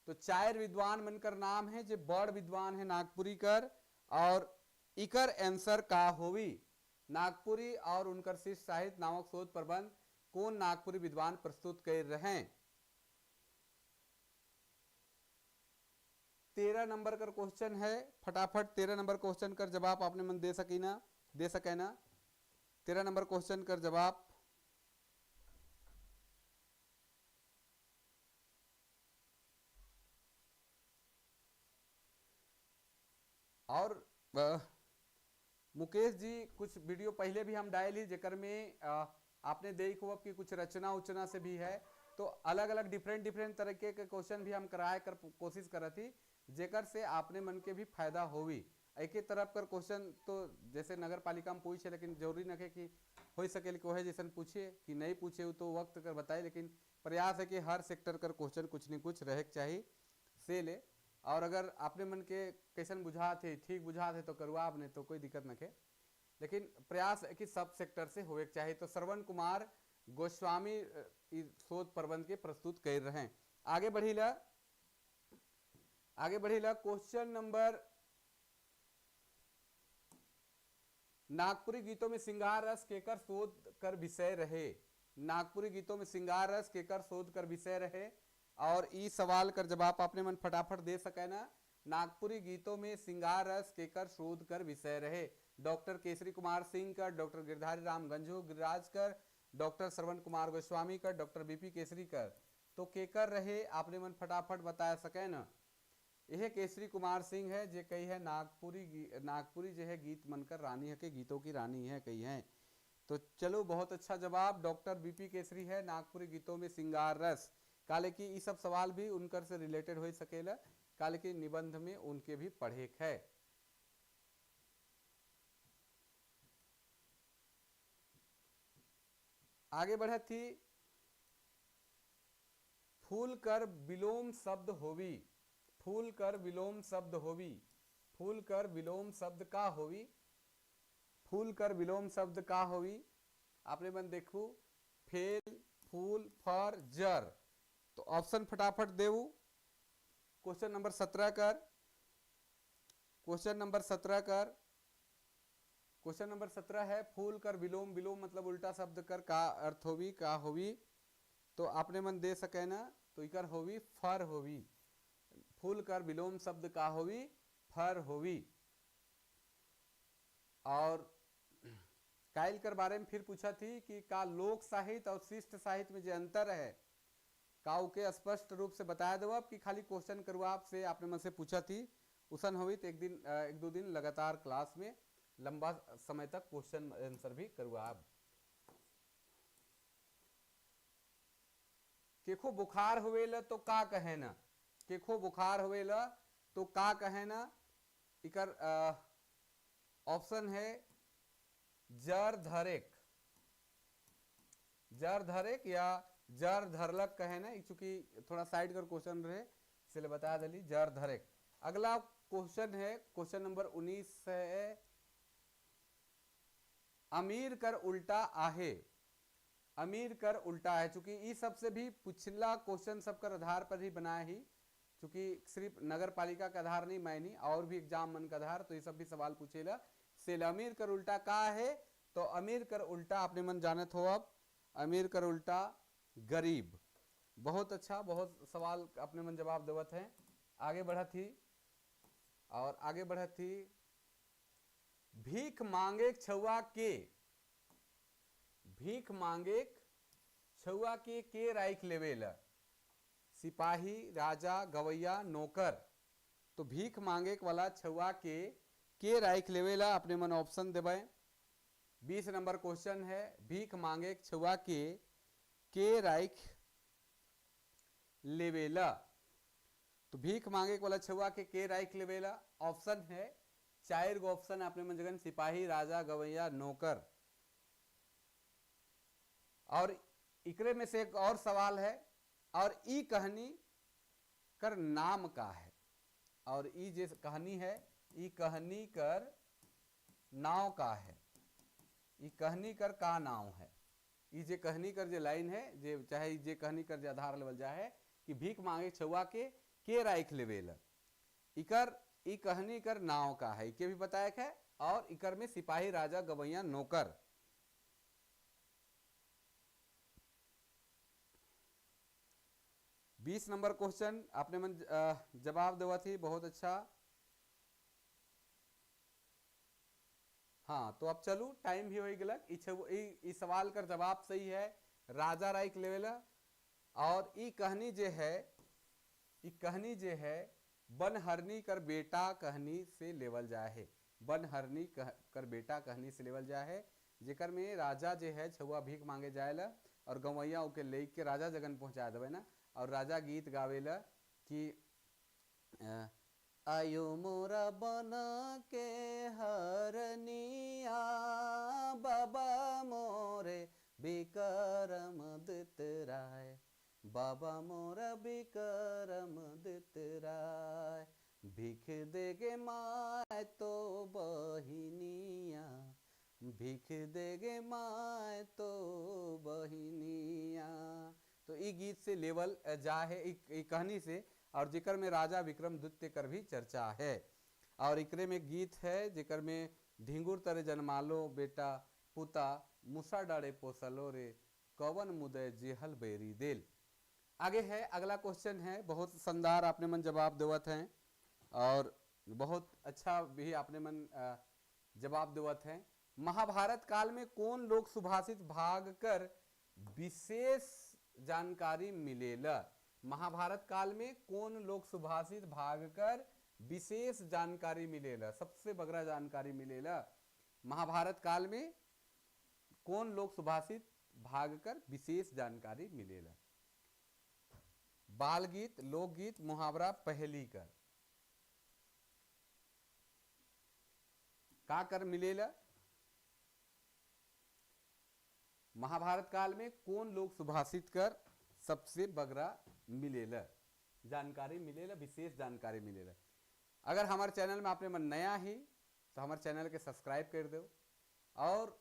तो 4 विद्वान मनकर नाम है जो बड़ विद्वान है नागपुरी कर, और इकर आंसर का होवी, नागपुरी और उनकर शिष्ट साहित्य नामक शोध प्रबंध कौन नागपुरी विद्वान प्रस्तुत कर रहे हैं। 13 नंबर का क्वेश्चन है, फटाफट 13 नंबर क्वेश्चन कर जवाब आपने मन दे सकी ना, दे सके ना। 13 नंबर क्वेश्चन कर जवाब, और मुकेश जी कुछ वीडियो पहले भी हम डाले जेकर में आपने देखो अब कि कुछ रचना उचना से भी है, तो अलग अलग डिफरेंट तरीके के क्वेश्चन भी हम कराए कर कोशिश कर थी, जेकर से आपने मन के भी फायदा होवी। एक ही तरफ कर क्वेश्चन तो जैसे नगर पालिका में पूछे, लेकिन जरूरी न है कि हो सके कि वह जैसे पूछे कि नहीं पूछे तो वक्त कर बताए, लेकिन प्रयास है कि हर सेक्टर कर क्वेश्चन कुछ न कुछ रहे चाहिए से ले। और अगर आपने मन के कैसन बुझा थे, ठीक बुझा थे तो करवा, आपने तो कोई दिक्कत न है। लेकिन प्रयास है कि सब सेक्टर से होवे चाहिए। तो श्रवण कुमार गोस्वामी शोध प्रबंध के प्रस्तुत कर रहे हैं। आगे बढ़ीला क्वेश्चन नंबर, नागपुरी गीतों में श्रृंगार रस केकर शोध कर विषय रहे। नागपुरी गीतों में श्रृंगार रस केकर शोध कर विषय रहे। और ई सवाल कर जवाब अपने मन फटाफट दे सके ना। नागपुरी गीतों में श्रृंगार रस केकर शोध कर विषय रहे। डॉक्टर केसरी कुमार सिंह कर, डॉक्टर गिरधारी राम गंजू गिरिराज कर, डॉक्टर श्रवण कुमार गोस्वामी कर, डॉक्टर बीपी केसरी कर। तो केकर रहे आपने मन फटाफट बता सके ना। यह केसरी कुमार सिंह है जे कही है नागपुरी जो है गीत मनकर रानी है के गीतों की रानी है कही है। तो चलो बहुत अच्छा जवाब, डॉक्टर बीपी केसरी है नागपुरी गीतों में श्रृंगार रस। काले की ये सब सवाल भी उनकर से रिलेटेड हो सकेला, काले की निबंध में उनके भी पढ़े है। आगे बढ़े थी, फूल कर विलोम शब्द होवी। फूल कर विलोम शब्द होवी। फूल कर विलोम शब्द का होवी। फूल कर विलोम शब्द का होवी आपने मन देखू, फेल, फूल, फर, जर। तो ऑप्शन फटाफट देऊ। क्वेश्चन नंबर 17 कर। क्वेश्चन नंबर 17 कर। क्वेश्चन नंबर 17 है, फूल कर विलोम, विलोम मतलब उल्टा शब्द कर का अर्थ होवी, का होवी। तो आपने मन दे सके ना। तो इकर होवी फर होवी। फूल कर विलोम शब्द का होवी, फर होवी। और काइल कर बारे में फिर पूछा थी कि का लोक साहित्य और शिष्ट साहित्य में जो अंतर है काउ के स्पष्ट रूप से बताया दो। अब कि खाली क्वेश्चन करुआ आपसे, आपने मन से पूछा थी उसन हुई तो एक दो दिन लगातार क्लास में लंबा समय तक क्वेश्चन आंसर भी करुआ। आप केखो बुखार हुएला तो का कहे ना। केखो बुखार हुएला तो का कहे ना। इकर ऑप्शन है जर धरेक, जर धरेक या जर धरलक कहे ना। चूंकि थोड़ा साइड कर क्वेश्चन रहे इसलिए बता दिली जर धरेक। अगला क्वेश्चन है क्वेश्चन नंबर 19 है, अमीर कर उल्टा आहे। अमीर कर उल्टा है, चूंकि ये सबसे भी पिछला क्वेश्चन सबकर आधार पर ही बनाया ही, चूंकि सिर्फ नगर पालिका का आधार नहीं मैं नहीं और भी एग्जाम मन का आधार, तो ये सब भी सवाल पूछेला। सेल अमीर कर उल्टा का है। तो अमीर कर उल्टा आपने मन जानत हो। अब अमीर कर उल्टा गरीब। बहुत अच्छा, बहुत सवाल अपने मन जवाब देवत है। आगे बढ़ा थी, और आगे बढ़ा थी, भीख मांगे छुआ के। भीख मांगे छुआ के राइख लेवेला। सिपाही, राजा, गवैया, नौकर। तो भीख मांगे वाला छुआ के राइख लेवेला अपने मन ऑप्शन देवे। 20 नंबर क्वेश्चन है, भीख मांगे छुआ के राइख लेवेला। तो भीख मांगे वाला छुआ के राइख लेवेला। ऑप्शन है 4 गो ऑप्शन अपने मन जगन, सिपाही, राजा, गवैया, नौकर। और इकरे में से एक और सवाल है, और ई कहानी कर नाम का है। और ई जे कहानी है, ई कहानी कर नाव का है। ई कहानी कर का नाव है। ई जे कहानी कर जे लाइन है, जे चाहे जे कहानी कर जे आधार लेवल जाए कि भीख मांगे छुआ के राइख लेवेला। इकर ई कहानी कर नाव का है, के भी बताया है। और इकर में सिपाही, राजा, गवैया, नौकर। बीस नंबर क्वेश्चन आपने मन जवाब देवा थी, बहुत अच्छा। हाँ, तो अब चलू टाइम भी हो गलक। इस सवाल का जवाब सही है, राजा राइख लेवेला। और ई कहानी जे है, ई कहानी जे है बनहरनी कर बेटा कहानी से लेवल जाए है। बनहरनी कर बेटा कहानी से लेवल जाए है, जेकर में राजा जे है छुआ भीख मांगे जाएला और गवैया ओके ले के राजा जगन पहुंचा देवे ना। और राजा गीत गावेला कि आयो मोरा बन के हरनिया, बाबा मोरे विक्रम दित राय, बाबा मोरा विक्रम दित राय। भीख देगे माय तो बहिनिया, भीख देगे माए तो बहिनिया। तो ई गीत से लेवल जा है ई कहानी से, और जिकर में राजा विक्रमादित्य कर भी चर्चा है। और एकरे में गीत है जिकर में ढिंगुर तरे जन्मालो बेटा पुता मूसा डाड़े पोसलो रे कवन मुदय जेहल बेरी देल। आगे है अगला क्वेश्चन है, बहुत शानदार आपने मन जवाब देवत हैं और बहुत अच्छा भी आपने मन जवाब देवत हैं। महाभारत काल में कौन लोक सुभाषित भाग कर विशेष जानकारी मिलेला। महाभारत काल में कौन लोक सुभाषित भाग कर विशेष जानकारी मिलेला, सबसे बगरा जानकारी मिलेला। महाभारत काल में कौन लोक सुभाषित भाग कर विशेष जानकारी मिलेला। बाल गीत, लोकगीत, मुहावरा, पहेली कर का कर मिलेला। महाभारत काल में कौन लोग सुभाषित कर सबसे बगरा मिलेला जानकारी मिलेला, विशेष जानकारी मिलेला। अगर हमारे चैनल में आपने मन नया ही तो हमारे चैनल के सब्सक्राइब कर दो, और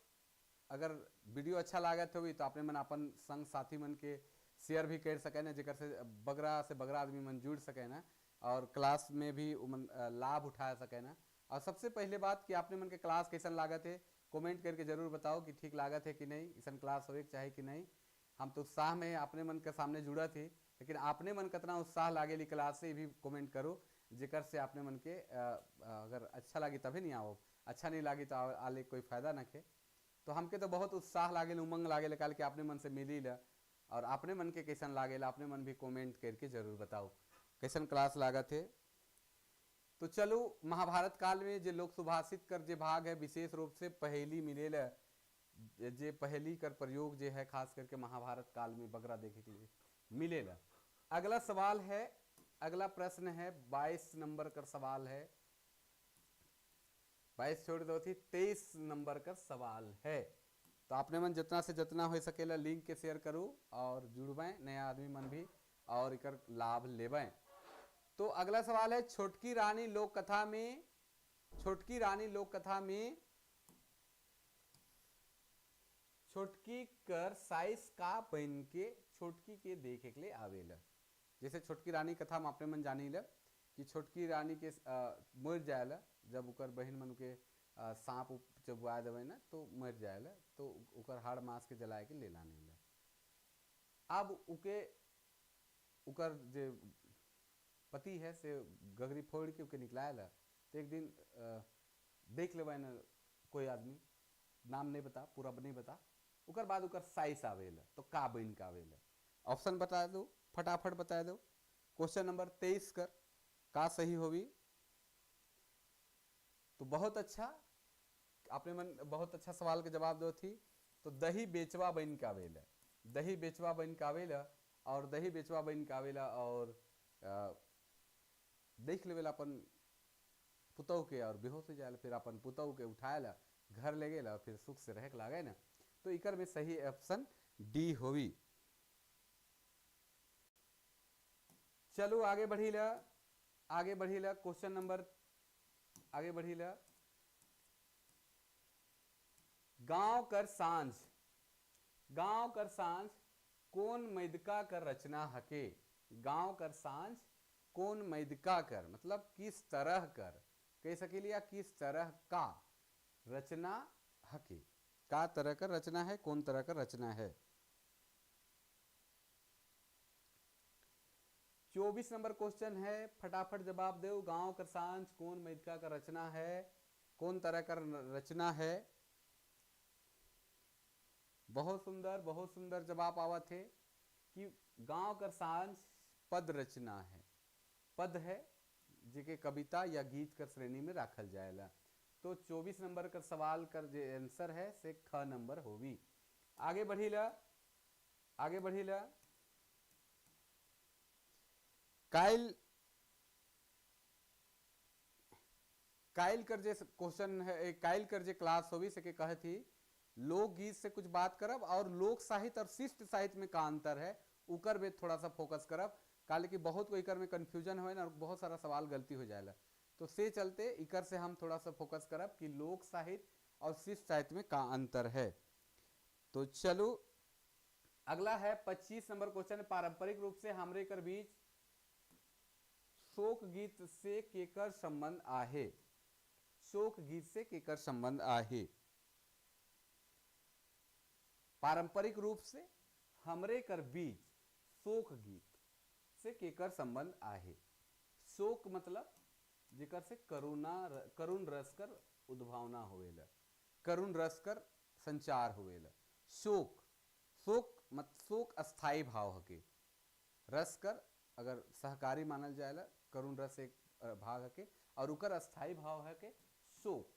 अगर वीडियो अच्छा लागत होगी तो आपने मन अपन संग साथी मन के शेयर भी कर सके ना, जेकर से बगरा आदमी मन जुड़ सके ना, और क्लास में भी मन लाभ उठा सके ना। और सबसे पहले बात कि आपने मन के क्लास कैसन लागत है कमेंट करके जरूर बताओ कि ठीक लागत है कि नहीं, ऐसा क्लास होए चाहे कि नहीं। हम तो उत्साह में आपने मन के सामने जुड़ा थे, लेकिन आपने मन कितना उत्साह लागे ली क्लास से भी कमेंट करो, जेकर से आपने मन के अगर अच्छा लगी तभी नहीं आओ, अच्छा नहीं लगी तो आले कोई फायदा न खे। तो हमके तो बहुत उत्साह लागे, उमंग लागे काल के आपने मन से मिली ला, और आपने मन के कैसन लागे ला आपने मन भी कमेंट करके जरूर बताओ कैसन क्लास लागत है। तो चलो महाभारत काल में जो लोक सुभाषित कर जे भाग है विशेष रूप से पहेली मिलेला, जे पहेली कर प्रयोग जे है खास करके महाभारत काल में बगरा देखे के लिए मिलेला। अगला सवाल है, अगला प्रश्न है 22 नंबर का सवाल है, 22 छोड़ दो थी, 23 नंबर का सवाल है। तो आपने मन जितना से जितना हो सकेला लिंक के शेयर करूँ और जुड़वें नया आदमी मन भी और इकर लाभ लेवें। तो अगला सवाल है, छोटकी रानी लोक कथा में, छोटकी रानी लोक कथा में छोटकी कर साइज का बन के छोटकी के देखे के लिए आवेला। जैसे छोटकी रानी कथा में आपने मन जानी ला कि छोटकी रानी के मर जाएला जब उकर बहन मन के सांप चबुआ देवे ना तो मर जाएला, तो उकर हाड़ मांस के जलाए के ले लाने ला। अब उके उकर जे पति है से गगरी फोड़ के उके निकलाएला, तो एक दिन देख लेवे ना कोई आदमी, नाम नहीं बता, पूरा नहीं बता, उकर बाद उकर साइज आवेला तो का बन का आवेला। ऑप्शन बता दो, फटाफट बता दो। क्वेश्चन नंबर 23 कर का सही होगी। तो बहुत अच्छा आपने मन बहुत अच्छा सवाल के जवाब दो थी। तो दही बेचवा बन का आवेला, दही बेचवा बन का आवेला, और दही बेचवा बन का आवेला, और देख लेवेला अपन पुतौ के और बेहोश हो जाएला, फिर अपन पुतौ के उठाएला घर ले गेला, फिर सुख से रह लागे ना। तो इकर में सही ऑप्शन डी होवी। चलो आगे बढ़ी ला, आगे बढ़ी ला, क्वेश्चन नंबर आगे बढ़ी ला। गांव कर सांझ, गांव कर सांझ कौन मैदका कर रचना हके। गांव कर सांझ कौन मैदका कर मतलब किस तरह कर, कह सके या किस तरह का रचना हके, का तरह का रचना है, कौन तरह का रचना है। 24 नंबर क्वेश्चन है, फटाफट जवाब दो। गांव कर सांझ कौन मैदका का रचना है, कौन तरह का रचना है। बहुत सुंदर जवाब आवा थे कि गांव कर सांझ पद रचना है, पद है जिके कविता या गीत कर श्रेणी में रखल जाएला। तो 24 नंबर का सवाल कर जो आंसर है से ख नंबर होगी। आगे बढ़ी ला, आगे बढ़ी ला। काइल काइल कर जे क्वेश्चन है, काइल कर जे क्लास होगी से कहे थी लोकगीत से कुछ बात करब और लोक साहित्य और शिष्ट साहित्य में का अंतर है उकर में थोड़ा सा फोकस करब, काले कि बहुत को इकर में कंफ्यूजन हो ना, बहुत सारा सवाल गलती हो जाएगा। तो से चलते इकर से हम थोड़ा सा फोकस करब कि लोक साहित्य और शिष्ट साहित्य में का अंतर है। तो चलो अगला है 25 नंबर क्वेश्चन। पारंपरिक रूप से हमरे कर बीच शोक गीत से केकर संबंध आहे। शोक गीत से केकर संबंध आहे। पारंपरिक रूप से हमरे कर बीच शोक गीत से केकर संबंध आहे। शोक मतलब जेकर से करुण रस कर उद्भावना होवेला, करुण रस कर संचार होवेला। शोक, शोक अस्थाई भाव हके। रस कर अगर सहकारी मानल जाएला, करुण रस एक भाग हके और उकर अस्थाई भाव है के शोक।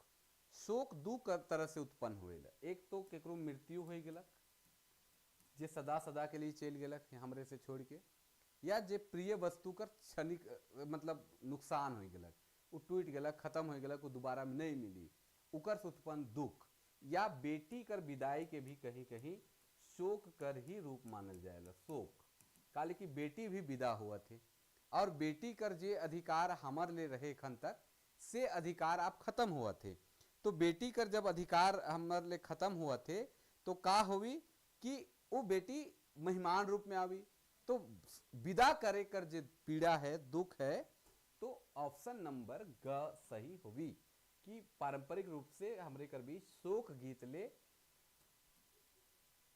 शोक दू तरह से उत्पन्न होवेला। एक तो केकरो मृत्यु हो गेलक, जे सदा सदा के लिए चल गेलक हमरे से छोड़ के, या जे प्रिय वस्तु कर क्षणिक मतलब नुकसान हो गेलक, वो टूट गेलक, खत्म हो गेलक, वो दोबारा में नहीं मिली, उकर से उत्पन्न दुख। या बेटी कर विदाई के भी कहीं कहीं शोक कर ही रूप मानल जाएगा। शोक काले की बेटी भी विदा हुआ थे और बेटी कर जे अधिकार हमर ले रहे खन तक से अधिकार आप खत्म हुआ थे। तो बेटी कर जब अधिकार हमर ले खत्म हुआ थे तो का हुई कि वो बेटी मेहमान रूप में आवी। तो विदा करे कर जे पीड़ा है, दुख है, तो ऑप्शन नंबर ग सही होगी कि पारंपरिक रूप से हमरे कर बीच शोक गीत ले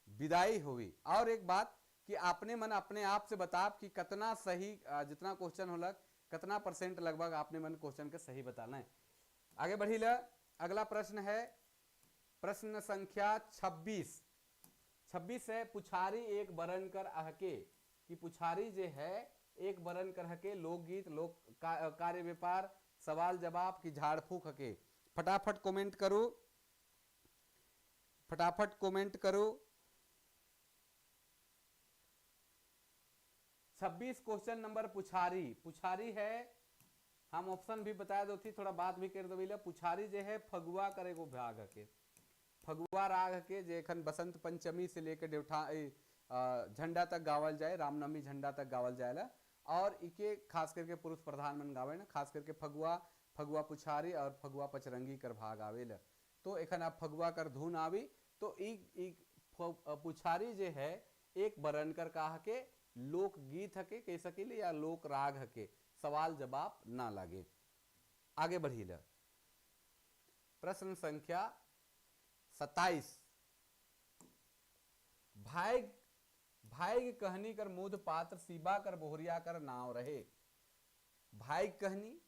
विदाई हुई। और एक बात कि आपने मन अपने आप से बताब कि कितना सही, जितना क्वेश्चन होलक कितना % लगभग आपने मन क्वेश्चन के सही बताना है। आगे बढ़ी ल। अगला प्रश्न है प्रश्न संख्या 26 है। पुछारी एक बरन कर अहके, कि पुछारी जे है एक बरन कर हके लोकगीत, लोक कार्य व्यापार, सवाल जवाब की झाड़ फूक हके। फटाफट कमेंट करो, फटाफट कमेंट करो। 26 क्वेश्चन नंबर पुछारी। पुछारी है, हम ऑप्शन भी बता दो थी, थोड़ा बात भी कर दो। पुछारी जे है फगुआ करे को भाग हके, फगुआ राग के जेखन बसंत पंचमी से लेकर देवठा झंडा तक गावल जाए, रामनवमी झंडा तक गावल जाएला। और इके खास करके पुरुष प्रधान मन गावे ना, खास करके फगुआ, फगुआ पुछारी और फगुआ पचरंगी कर भाग आवेला। तो एखन आप फगुआ कर धुन आवी तो पुछारी जे है एक बरन कर कहा के लोक गीत हके कह सकेले या लोक राग हके। सवाल जवाब ना लागे। आगे बढ़ी ल। प्रश्न संख्या 27। भाई कहनी कर मुद पात्र सीबा कर बोहरिया कर नाव रहे। भाई कहनी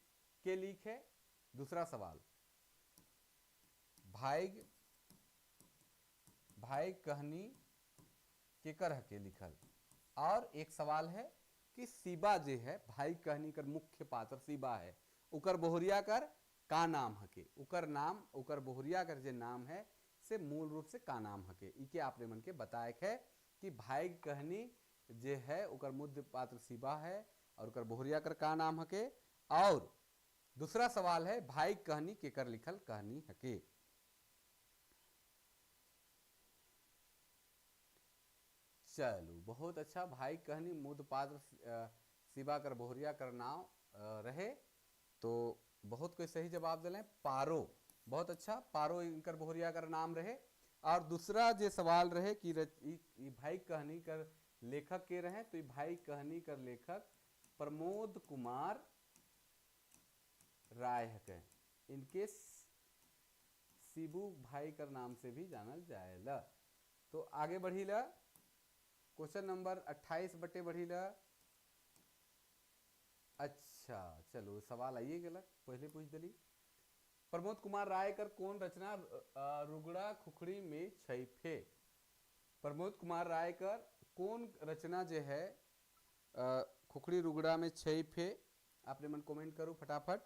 के लिखे। दूसरा सवाल, भाई कहनी के कर हके लिखल। और एक सवाल है कि सीबा जे है भाई कहनी कर मुख्य पात्र सीबा है, उकर बोहरिया कर का नाम हके। उकर नाम, उकर बोहरिया कर जे नाम है से मूल रूप से का नाम हके। इके आपने मन के बताए है कि भाई कहनी जे है उकर मुख्य पात्र सीबा है और उकर बोहरिया कर का नाम हके। और दूसरा सवाल है भाई कहनी के कर लिखल कहनी हके। चलो बहुत अच्छा। भाई कहनी मुद पात्र सीबा कर बोहरिया कर नाम रहे, तो बहुत कोई सही जवाब दिले। पारो, बहुत अच्छा, पारो इनकर बोहरिया कर नाम रहे। और दूसरा जे सवाल रहे कि भाई कहनी कर लेखक के रहे, तो भाई कहनी कर लेखक प्रमोद कुमार राय है। इनके शिबू भाई कर नाम से भी जानल जाएला। तो आगे बढ़ी ला। क्वेश्चन नंबर 28 बटे बढ़ी ला। अच्छा चलो सवाल आइए गलत, पहले पूछ दिली। प्रमोद कुमार राय कर कौन रचना रुगड़ा खुखड़ी में छैफे। प्रमोद कुमार राय कर कौन रचना जे है खुखड़ी रुगड़ा में छैफे। आपने मन कमेंट करो फटाफट।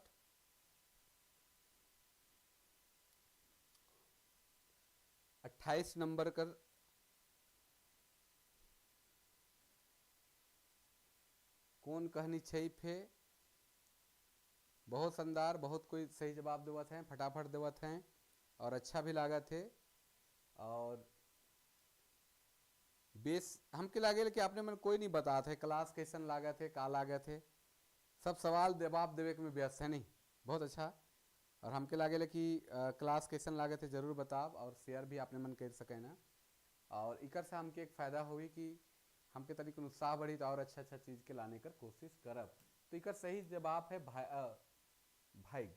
अट्ठाईस नंबर कर कौन कहनी छैफे। बहुत शानदार, बहुत कोई सही जवाब देवत हैं, फटाफट देवत हैं और अच्छा भी लागत है। और बेस हमके लागे कि आपने मन कोई नहीं बता थे क्लास कैसन लागत है, का लागत है। सब सवाल जवाब देवे में व्यस्त है नहीं। बहुत अच्छा। और हमके लागेला कि क्लास कैसन लागे थे जरूर बताब और शेयर भी आपने मन कर सके ना। और इकर से हमके एक फ़ायदा हुई कि हमके तनिक उत्साह बढ़ी तो और अच्छा अच्छा चीज़ के लाने कर कोशिश करब। तो इकर सही जवाब है भाइग।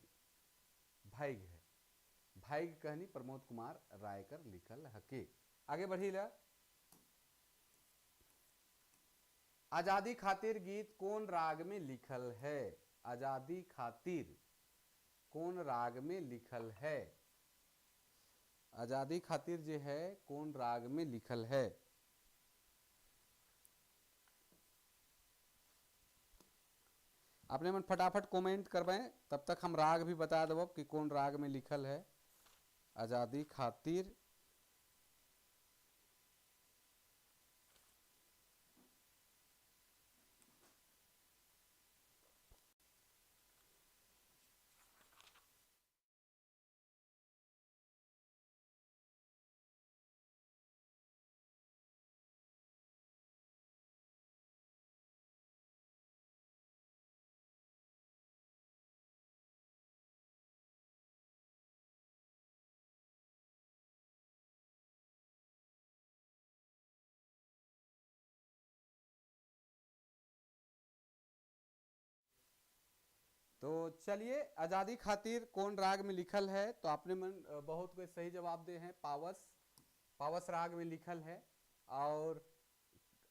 भाइग है, भाइग कहनी प्रमोद कुमार रायकर लिखल हके। आगे बढ़ी ला। आजादी खातिर गीत कौन राग में लिखल है? आजादी खातिर कौन राग में लिखल है? आजादी खातिर जो है कौन राग में लिखल है? आपने मन फटाफट कमेंट करवाएं, तब तक हम राग भी बता देव कि कौन राग में लिखल है आजादी खातिर। तो चलिए, आज़ादी खातिर कौन राग में लिखल है, तो आपने मन बहुत कोई सही जवाब दे हैं पावस। पावस राग में लिखल है। और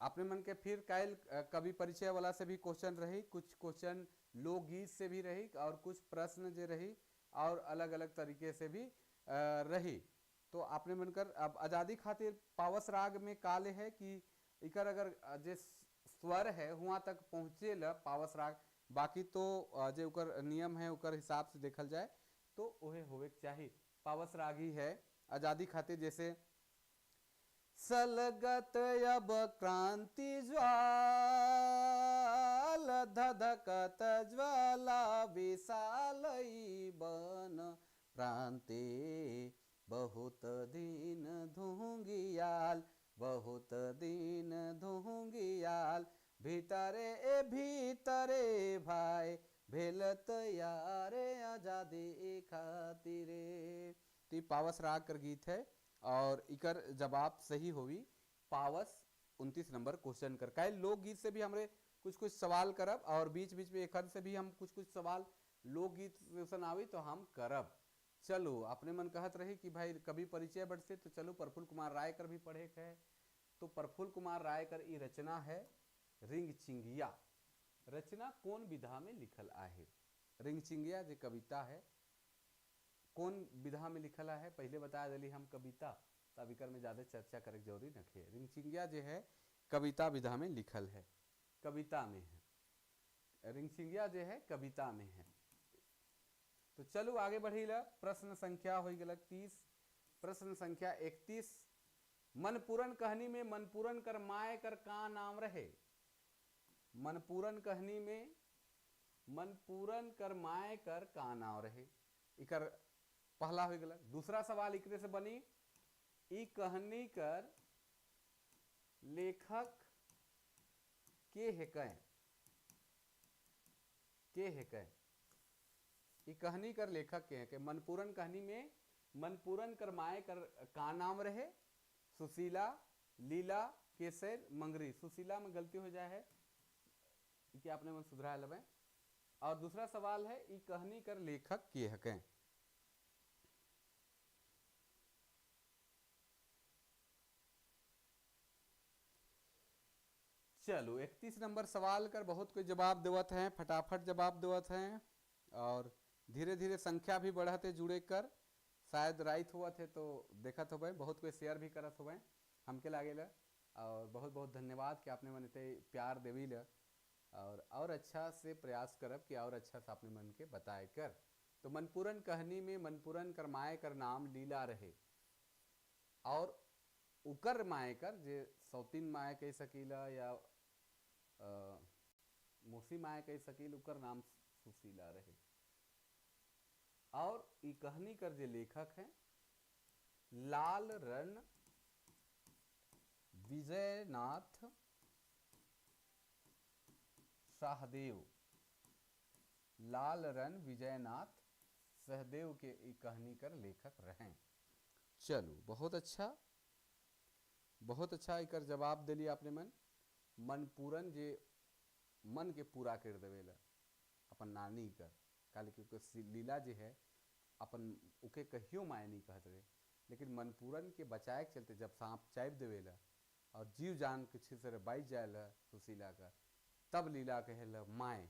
आपने मन के फिर कैल कवि परिचय वाला से भी क्वेश्चन रही, कुछ क्वेश्चन लोकगीत से भी रही और कुछ प्रश्न जो रही और अलग अलग तरीके से भी रही। तो आपने मनकर अब आज़ादी खातिर पावस राग में काले है कि इकर अगर जे स्वर है वहाँ तक पहुँचे ल पावस राग, बाकी तो जो उकर नियम है उकर हिसाब से देखल जाए तो वह होवे चाहिए पावस राग ही है आज़ादी खातिर। जैसे सलगत अब क्रांति ज्वाल धधकत ज्वाला विशालई बन प्रांते बहुत दिन धूंगियाल बहुत दिन धूंगियाल भीतरे ए भीतरे भाई भेलत यारे आजादी खातिरे। तो पावस राग कर गीत है और इकर जवाब सही होगी पावस 29 नंबर क्वेश्चन कर। कई लोकगीत से भी हमरे कुछ कुछ सवाल करब और बीच बीच में एक से भी हम कुछ कुछ सवाल लोकगीत क्वेश्चन आवी तो हम करब। चलो, अपने मन कहत रही कि भाई कभी परिचय बढ़ से, तो चलो प्रफुल्ल कुमार राय कर भी पढ़े है। तो प्रफुल्ल कुमार राय कर ई रचना है रिंग चिंगिया। रचना कौन विधा में लिखल आहे? रिंग चिंगिया जो कविता है कौन विधा में लिखल है, पहले बता दिली हम कविता, तब इकर में ज़्यादा चर्चा करे जरूरी नखे। रिंगचिंगिया जो है कविता विधा में लिखल है, कविता में है। रिंगचिंगिया जो है कविता में है। तो चलो आगे बढ़ी ला। प्रश्न संख्या हो गल 30। प्रश्न संख्या 31। मनपूरन कहनी में मनपूरन कर माए कर का नाम रहे? मनपूरन कहनी में मनपूरन कर माए कर का नाम रहे? इकर पहला हो गया। दूसरा सवाल इकरे से बनी, ई कहानी कर लेखक के है कै? के है कै? ई कहानी कर लेखक के है कै? मनपूरन कहानी में मनपूरन कर माए कर का नाम रहे? सुशीला, लीला, केसर, मंगरी। सुशीला में गलती हो जाए है कि आपने मन सुधरा लबे। और दूसरा सवाल है ई कहानी कर लेखक के है कै? चलो 31 नंबर सवाल कर बहुत कोई जवाब देवत हैं, फटाफट जवाब देवत हैं और धीरे धीरे संख्या भी बढ़ते जुड़े कर शायद राइट हुआ थे तो देखत हो बहुत कोई शेयर भी करत हो हमके लागे ला। और बहुत बहुत धन्यवाद कि आपने मन इतने प्यार देवी ला और अच्छा से प्रयास करब कि और अच्छा से अपने मन के बताए कर। तो मनपूरन कहनी में मनपूरन कर माए कर नाम लीला रहे और उकर माए कर जे सौतीन माए कह सकीला या मोसी माए कह सकील उकर नाम सुशीला रहे। और ई कहानी कर जे लेखक हैं लाल रन विजयनाथ शाहदेव। लाल रन विजयनाथ सहदेव के ई कहानी कर लेखक रहें। चलो बहुत अच्छा, बहुत अच्छा एकर जवाब दिली आपने। मन पूरन जे मन के पूरा कर देवेला अपन नानी कर, काले क्योंकि लीला जे है अपन उके कहियो माय नहीं कहत रहे, लेकिन मनपूरन के बचाए के चलते जब सांप चाप देवेला और जीव जान किसी से बाइज जाएला सुशीला का, तब लीला कहेला माय,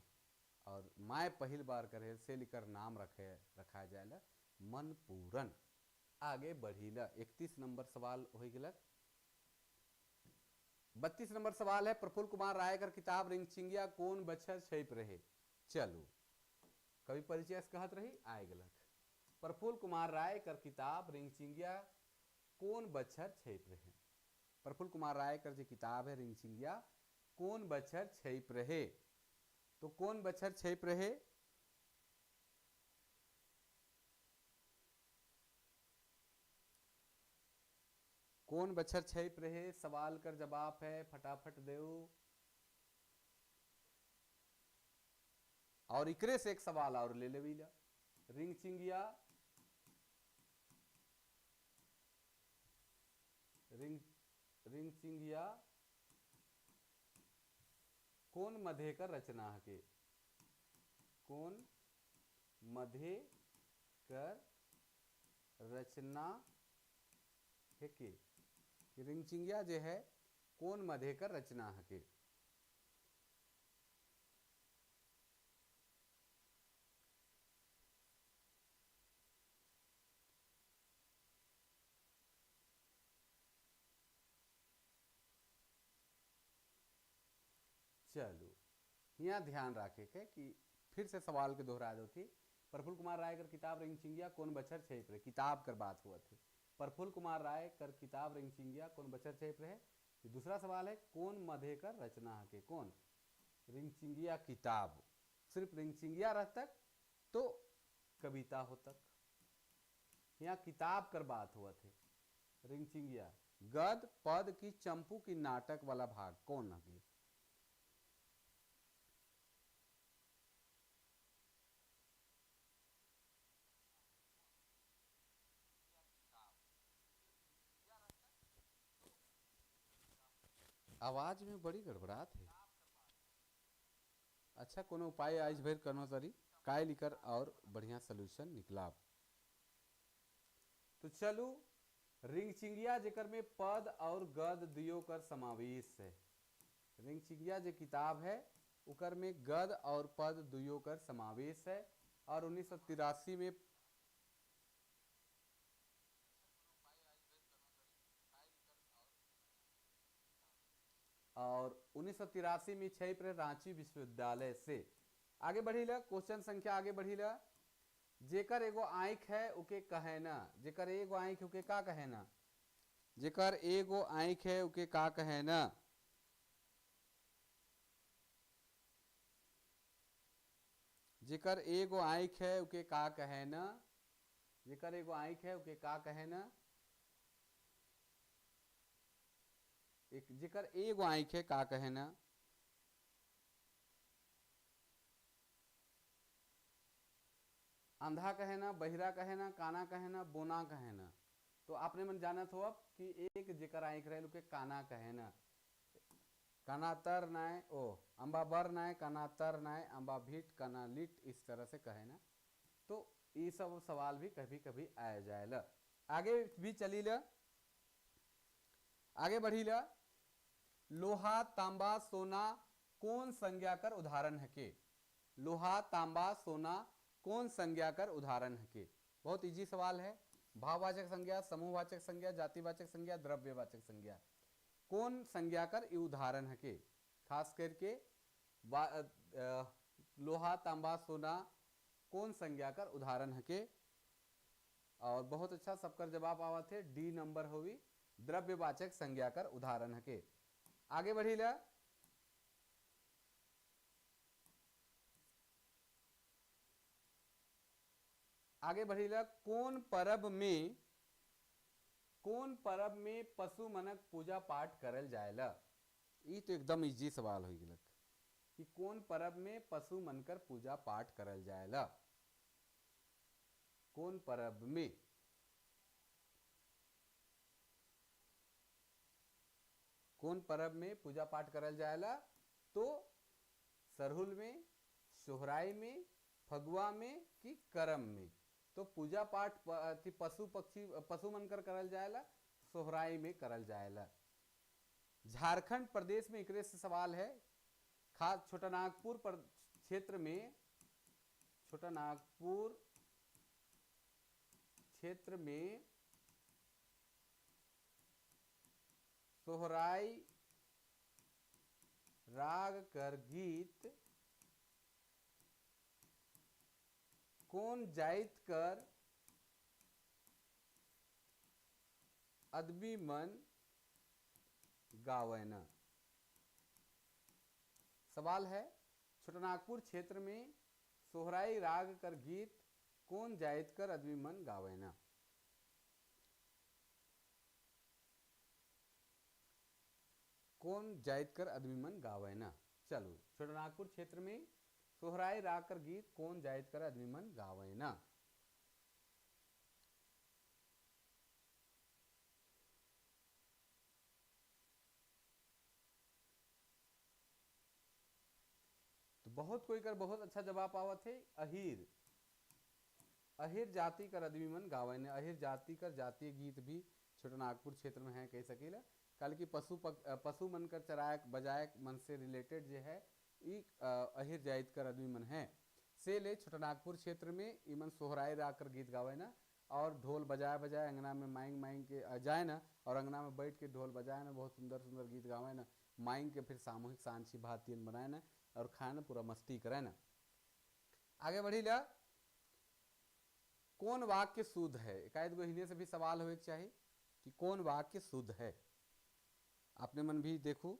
और माय पहली बार करे से लेकर नाम रखा जाएला मनपूरन। आगे बढ़ीला 31 नंबर सवाल हो गलक। 32 नंबर सवाल है, प्रफुल्ल कुमार रायकर किताब रिंगचिंगिया कौन बछर छप रहे। चलो कवि परिचय से कहत रही आए गलक। प्रफुल्ल कुमार रायकर किताब रिंगचिंगिया कौन बछर छप रहे। प्रफुल्ल कुमार रायकर जो किताब है रिंगचिंगिया कौन बछर छप रहे, तो कौन बछर छप रहे। कौन बछर छप रहे सवाल कर जवाब है, फटाफट देव। और इकरे से एक सवाल और ले लेवीला, रिंगचिंगिया रिंगचिंगिया कौन मध्य कर रचना के, कौन मध्य कर रचना है के। रिंगचिंगिया जो है कौन मध्य कर रचना है के। चलो यहाँ ध्यान रखे के कि फिर से सवाल के दोहरा दो थी। प्रफुल्ल कुमार रायकर किताब रिंगचिंगिया कौन बछर छप रहे, किताब कर बात हुआ थी। प्रफुल्ल कुमार रायकर किताब रिंगचिंगिया कौन बछर छप रहे। दूसरा सवाल है कौन मध्य कर रचना के, कौन रिंगचिंगिया किताब, सिर्फ रिंगचिंगिया रहता तो कविता हो तक, यहाँ किताब कर बात हुआ थे। रिंगचिंगिया गद पद की चंपू की नाटक वाला भाग कौन है। आवाज में बड़ी गड़बड़ात है। अच्छा कोनो उपाय आज भर करना तरी काय लिकर और बढ़िया सोल्यूशन निकला। तो चलो रिंगचिंगिया जेकर में पद और गद दियो कर समावेश है। रिंगचिंगिया जो किताब है उकर में गद और पद दुयो कर समावेश है। और 1983 में में छप रहे रांची विश्वविद्यालय से। आगे बढ़ी ला क्वेश्चन संख्या आगे बढ़ी ला। जेकर एगो आंख है उके कहे ना, जेकर एगो आंख उके का कहे ना, जेकर एगो आंख है उके का कहे ना। जेकर एगो आंख है उके का कहे ना, जेकर एगो आंख है उके का कहे ना। एक जेकर एगो आंख है का कहे ना। अंधा कहे ना, बहिरा कहे ना, काना कहे ना, बोना कहे ना। तो आपने मन जाना हो अब कि एक जेकर आंख रहे उके काना कहे ना। काना तर नाय ओ अंबा बर नाय काना तर नाय अंबा भीट काना लिट, इस तरह से कहे ना। तो ये सब सवाल भी कभी कभी आ जाएला। आगे भी चली ला, आगे बढ़ी ला। लोहा तांबा सोना कौन संज्ञा कर उदाहरण है के। लोहा तांबा सोना कौन संज्ञा कर उदाहरण है के। बहुत इजी सवाल है। भाववाचक संज्ञा, समूहवाचक संज्ञा, जातिवाचक संज्ञा, द्रव्यवाचक संज्ञा, कौन संज्ञा कर उदाहरण है के। खास करके लोहा तांबा सोना कौन संज्ञा कर उदाहरण है के। और बहुत अच्छा सबकर जवाब आवा थे डी नंबर होवी द्रव्यवाचक संज्ञा कर उदाहरण है के। आगे बढ़ी ला। आगे बढ़ी ला। कौन परब में पशु मनक पूजा पाठ करल जाएला। ये तो एकदम इजी सवाल हो गलक कि कौन परब में पशु मनकर पूजा पाठ करल जाएला। कौन परब में, कौन परब में पूजा पाठ करल जाएला? तो सरहुल में, सोहराई में, फगुआ में कि करम में? तो पूजा पाठ पशु पक्षी पशु मनकर करल जाएला, सोहराई में करल जाएला। झारखंड प्रदेश में एकरे से सवाल है। खास छोटानागपुर क्षेत्र में, छोटानागपुर क्षेत्र में सोहराई राग कर गीत कौन जाइत कर अदबी मन गावैना? सवाल है, छोटानागपुर क्षेत्र में सोहराई राग कर गीत कौन जाइत कर अदबी मन गावैना? कौन जाइत कर अदबी मन गावैना? चलो, छोटानागपुर क्षेत्र में सोहराई राग कर गीत कौन जाइत कर अदबी मन गावैना? तो बहुत कोई कर बहुत अच्छा जवाब आवत है, अहीर। अहिर जाति कर अदबी मन गावैने। अहिर जाति कर जातीय गीत भी छोटानागपुर क्षेत्र में है, कह सकीला। कल की पशु मन कर चरायक बजायक मन से रिलेटेड जो है ई अहिर जाइत कर अदबी मन है। से ले छोटानागपुर क्षेत्र में इमन सोहराई राग कर गीत गावे ना, और ढोल बजाए बजाए अंगना में माइंग माइंग के जाए ना, और अंगना में बैठ के ढोल बजाए ना, बहुत सुंदर सुंदर गीत गावे ना, माइंग के फिर सामूहिक सांची भातियन बनाए ना, और खाए ना, पूरा मस्ती करे ना। आगे बढ़ी ला, कौन वाक्य शुद्ध है? एकाध गो हिने से भी सवाल हो चाहिए कि कौन वाक्य शुद्ध है। आपने मन भी देखो,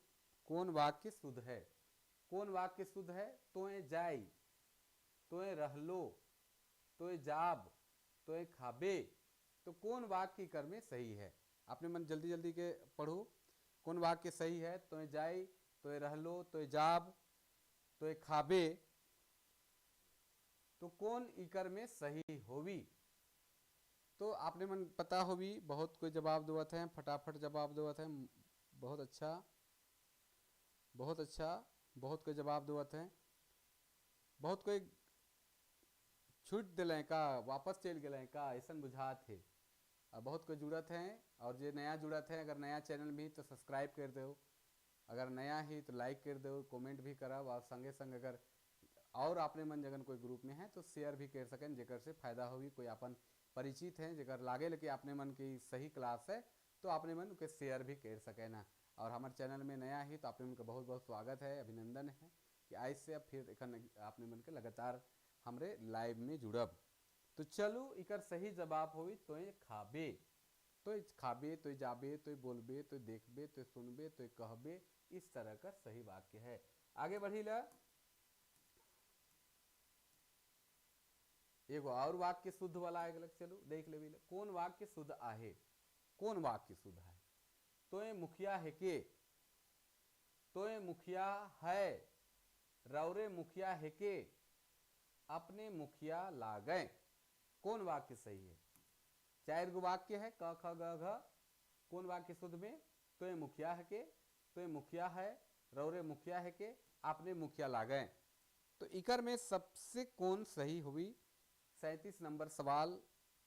कौन वाक्य शुद्ध है? कौन वाक्य शुद्ध है? तोए जाई, तोए रहलो, तोए जाब, तोए खाबे। तो कौन वाक्य कर में सही है? आपने मन जल्दी जल्दी के पढ़ो, कौन वाक्य सही है? तोए जाई, तोए रहलो, तोए जाब, तोए खाबे। तो कौन इकर में सही होवी? तो आपने मन पता होवी, बहुत कोई जवाब देवत हैं, फटाफट जवाब देवत हैं। बहुत अच्छा, बहुत अच्छा, बहुत कोई जवाब देवत हैं। बहुत कोई छूट दिलें का, वापस चल गए का, ऐसा बुझात है। बहुत कोई जुड़त हैं, और जो नया जुड़त है, अगर नया चैनल भी तो सब्सक्राइब कर दो, अगर नया ही तो लाइक कर दो, कमेंट भी करब, और संगे संग अगर और आपने मन जगन कोई ग्रुप में है तो शेयर भी कर सकें, जेकर से फायदा होगी। कोई अपन परिचित हैं जेकर लागे कि आपने मन की सही क्लास है, तो आपने मन के शेयर भी कर सके ना। और हमारे चैनल में नया ही तो आपने मन का बहुत बहुत स्वागत है, अभिनंदन है कि आज से अब फिर आपने मन के लगातार हमरे लाइव में जुड़ब। तो चलो, इकर सही जवाब होई तो खाबे। तो खाबे, तो जाबे, तो बोलबे, तो देखबे, तो सुनबे, तो कहबे, इस तरह का सही वाक्य है। आगे बढ़ी ला, एगो और वाक्य शुद्ध वाला आएगा, चलो देख ले। कौन वाक्य शुद्ध आहे? कौन वाक्य शुद्ध है? तोए मुखिया है के, तोए मुखिया है, रौरे मुखिया है के, अपने मुखिया लागए। कौन वाक्य सही है? 4 गो वाक्य है, क ख ग घ। कौन वाक्य शुद्ध में? तोए मुखिया है के, तोए मुखिया है, रौरे मुखिया है के, अपने मुखिया लागए। तो इकर में सबसे कौन सही हुई? 37 नंबर सवाल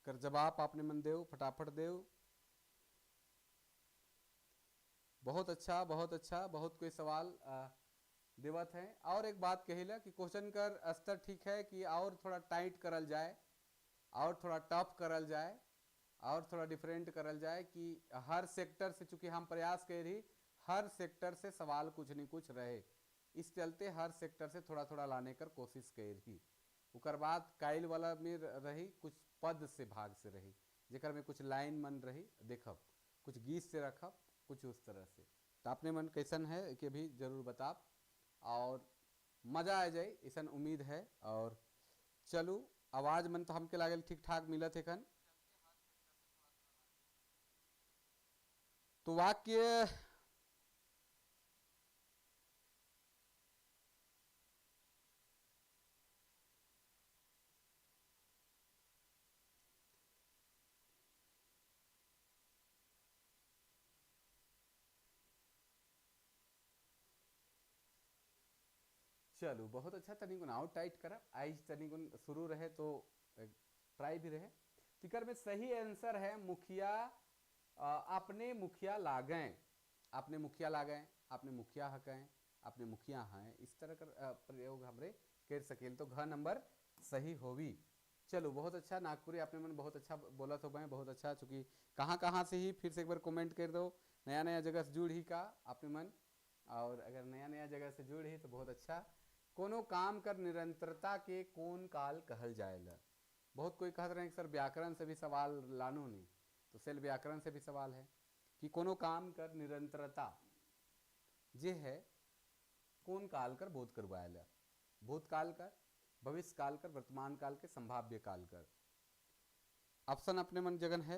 कर जवाब आपने मन देव, फटाफट देव। बहुत अच्छा, बहुत अच्छा, बहुत कोई सवाल देवत है। और एक बात कहिला कि क्वेश्चन कर स्तर ठीक है कि और थोड़ा टाइट करल जाए, और थोड़ा टफ करल जाए, और थोड़ा डिफरेंट करल जाए, कि हर सेक्टर से, चूंकि हम प्रयास कर रही हर सेक्टर से सवाल कुछ नहीं कुछ रहे, इस चलते हर सेक्टर से थोड़ा थोड़ा लाने कर कोशिश कर रही। उकर बाद काइल वाला में रही कुछ पद से भाग से रही, जेकर में कुछ लाइन मन रही, देखब कुछ गीत से रखब, कुछ उस तरह से। तो आपने मन कैसन है कि भी जरूर बताब, और मजा आ जाए ऐसा उम्मीद है। और चलू, आवाज मन तो हमके लागल ठीक ठाक मिलत है खन। तो वाक्य चलो बहुत अच्छा, तनी गुण और टाइट करा आइज, तनी गुण शुरू रहे तो ट्राई भी रहे। तिकर में सही आंसर है मुखिया। आपने मुखिया लागें, आपने मुखिया लागें, आपने मुखिया हकें, आपने मुखिया हैं, इस तरह का प्रयोग हमरे कर सकें तो घ नंबर सही होवी। चलो बहुत अच्छा नागपुरी आपने मन बहुत अच्छा बोला तो मैं बहुत अच्छा, चूँकि कहाँ कहाँ से ही फिर से एक बार कमेंट कर दो, नया नया जगह से जुड़ ही का आपने मन, और अगर नया नया जगह से जुड़ ही तो बहुत अच्छा। कोनो काम कर निरंतरता के कौन काल कहल जाएला। बहुत कोई कहते रहे हैं कि सर व्याकरण से भी सवाल लानो नहीं, तो सेल व्याकरण से भी सवाल है कि कोनो काम कर निरंतरता जे है कौन काल कर बोध करवाएला। भूतकाल कर, भविष्य काल कर, वर्तमान काल के, संभाव्य काल कर। ऑप्शन अपने मन जगन है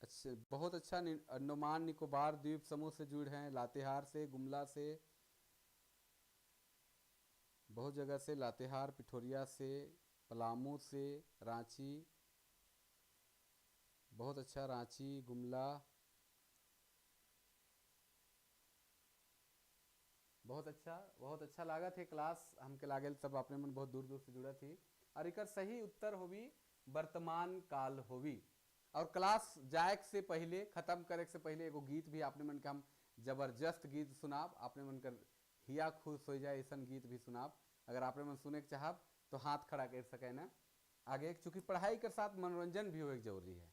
अच्छा, बहुत अच्छा। अंडमान निकोबार द्वीप समूह से जुड़े हैं, लातेहार से, गुमला से, बहुत जगह से, लातेहार, पिठोरिया से, पलामू से, रांची, बहुत अच्छा, रांची, गुमला, बहुत अच्छा लगा थे क्लास हमके लागल, सब अपने मन बहुत दूर दूर से जुड़ा थी। और एक सही उत्तर होवी वर्तमान काल होवी। और क्लास जाए से पहले, खत्म करे से पहले एगो गीत भी आपने मन के हम जबरदस्त गीत सुनाब, आपने मन कर हिया खुश हो जाए ऐसा गीत भी सुनाब। अगर आपने मन सुने के चाहब तो हाथ खड़ा कर सके ना आगे, चूँकि पढ़ाई के साथ मनोरंजन भी हो जरूरी है।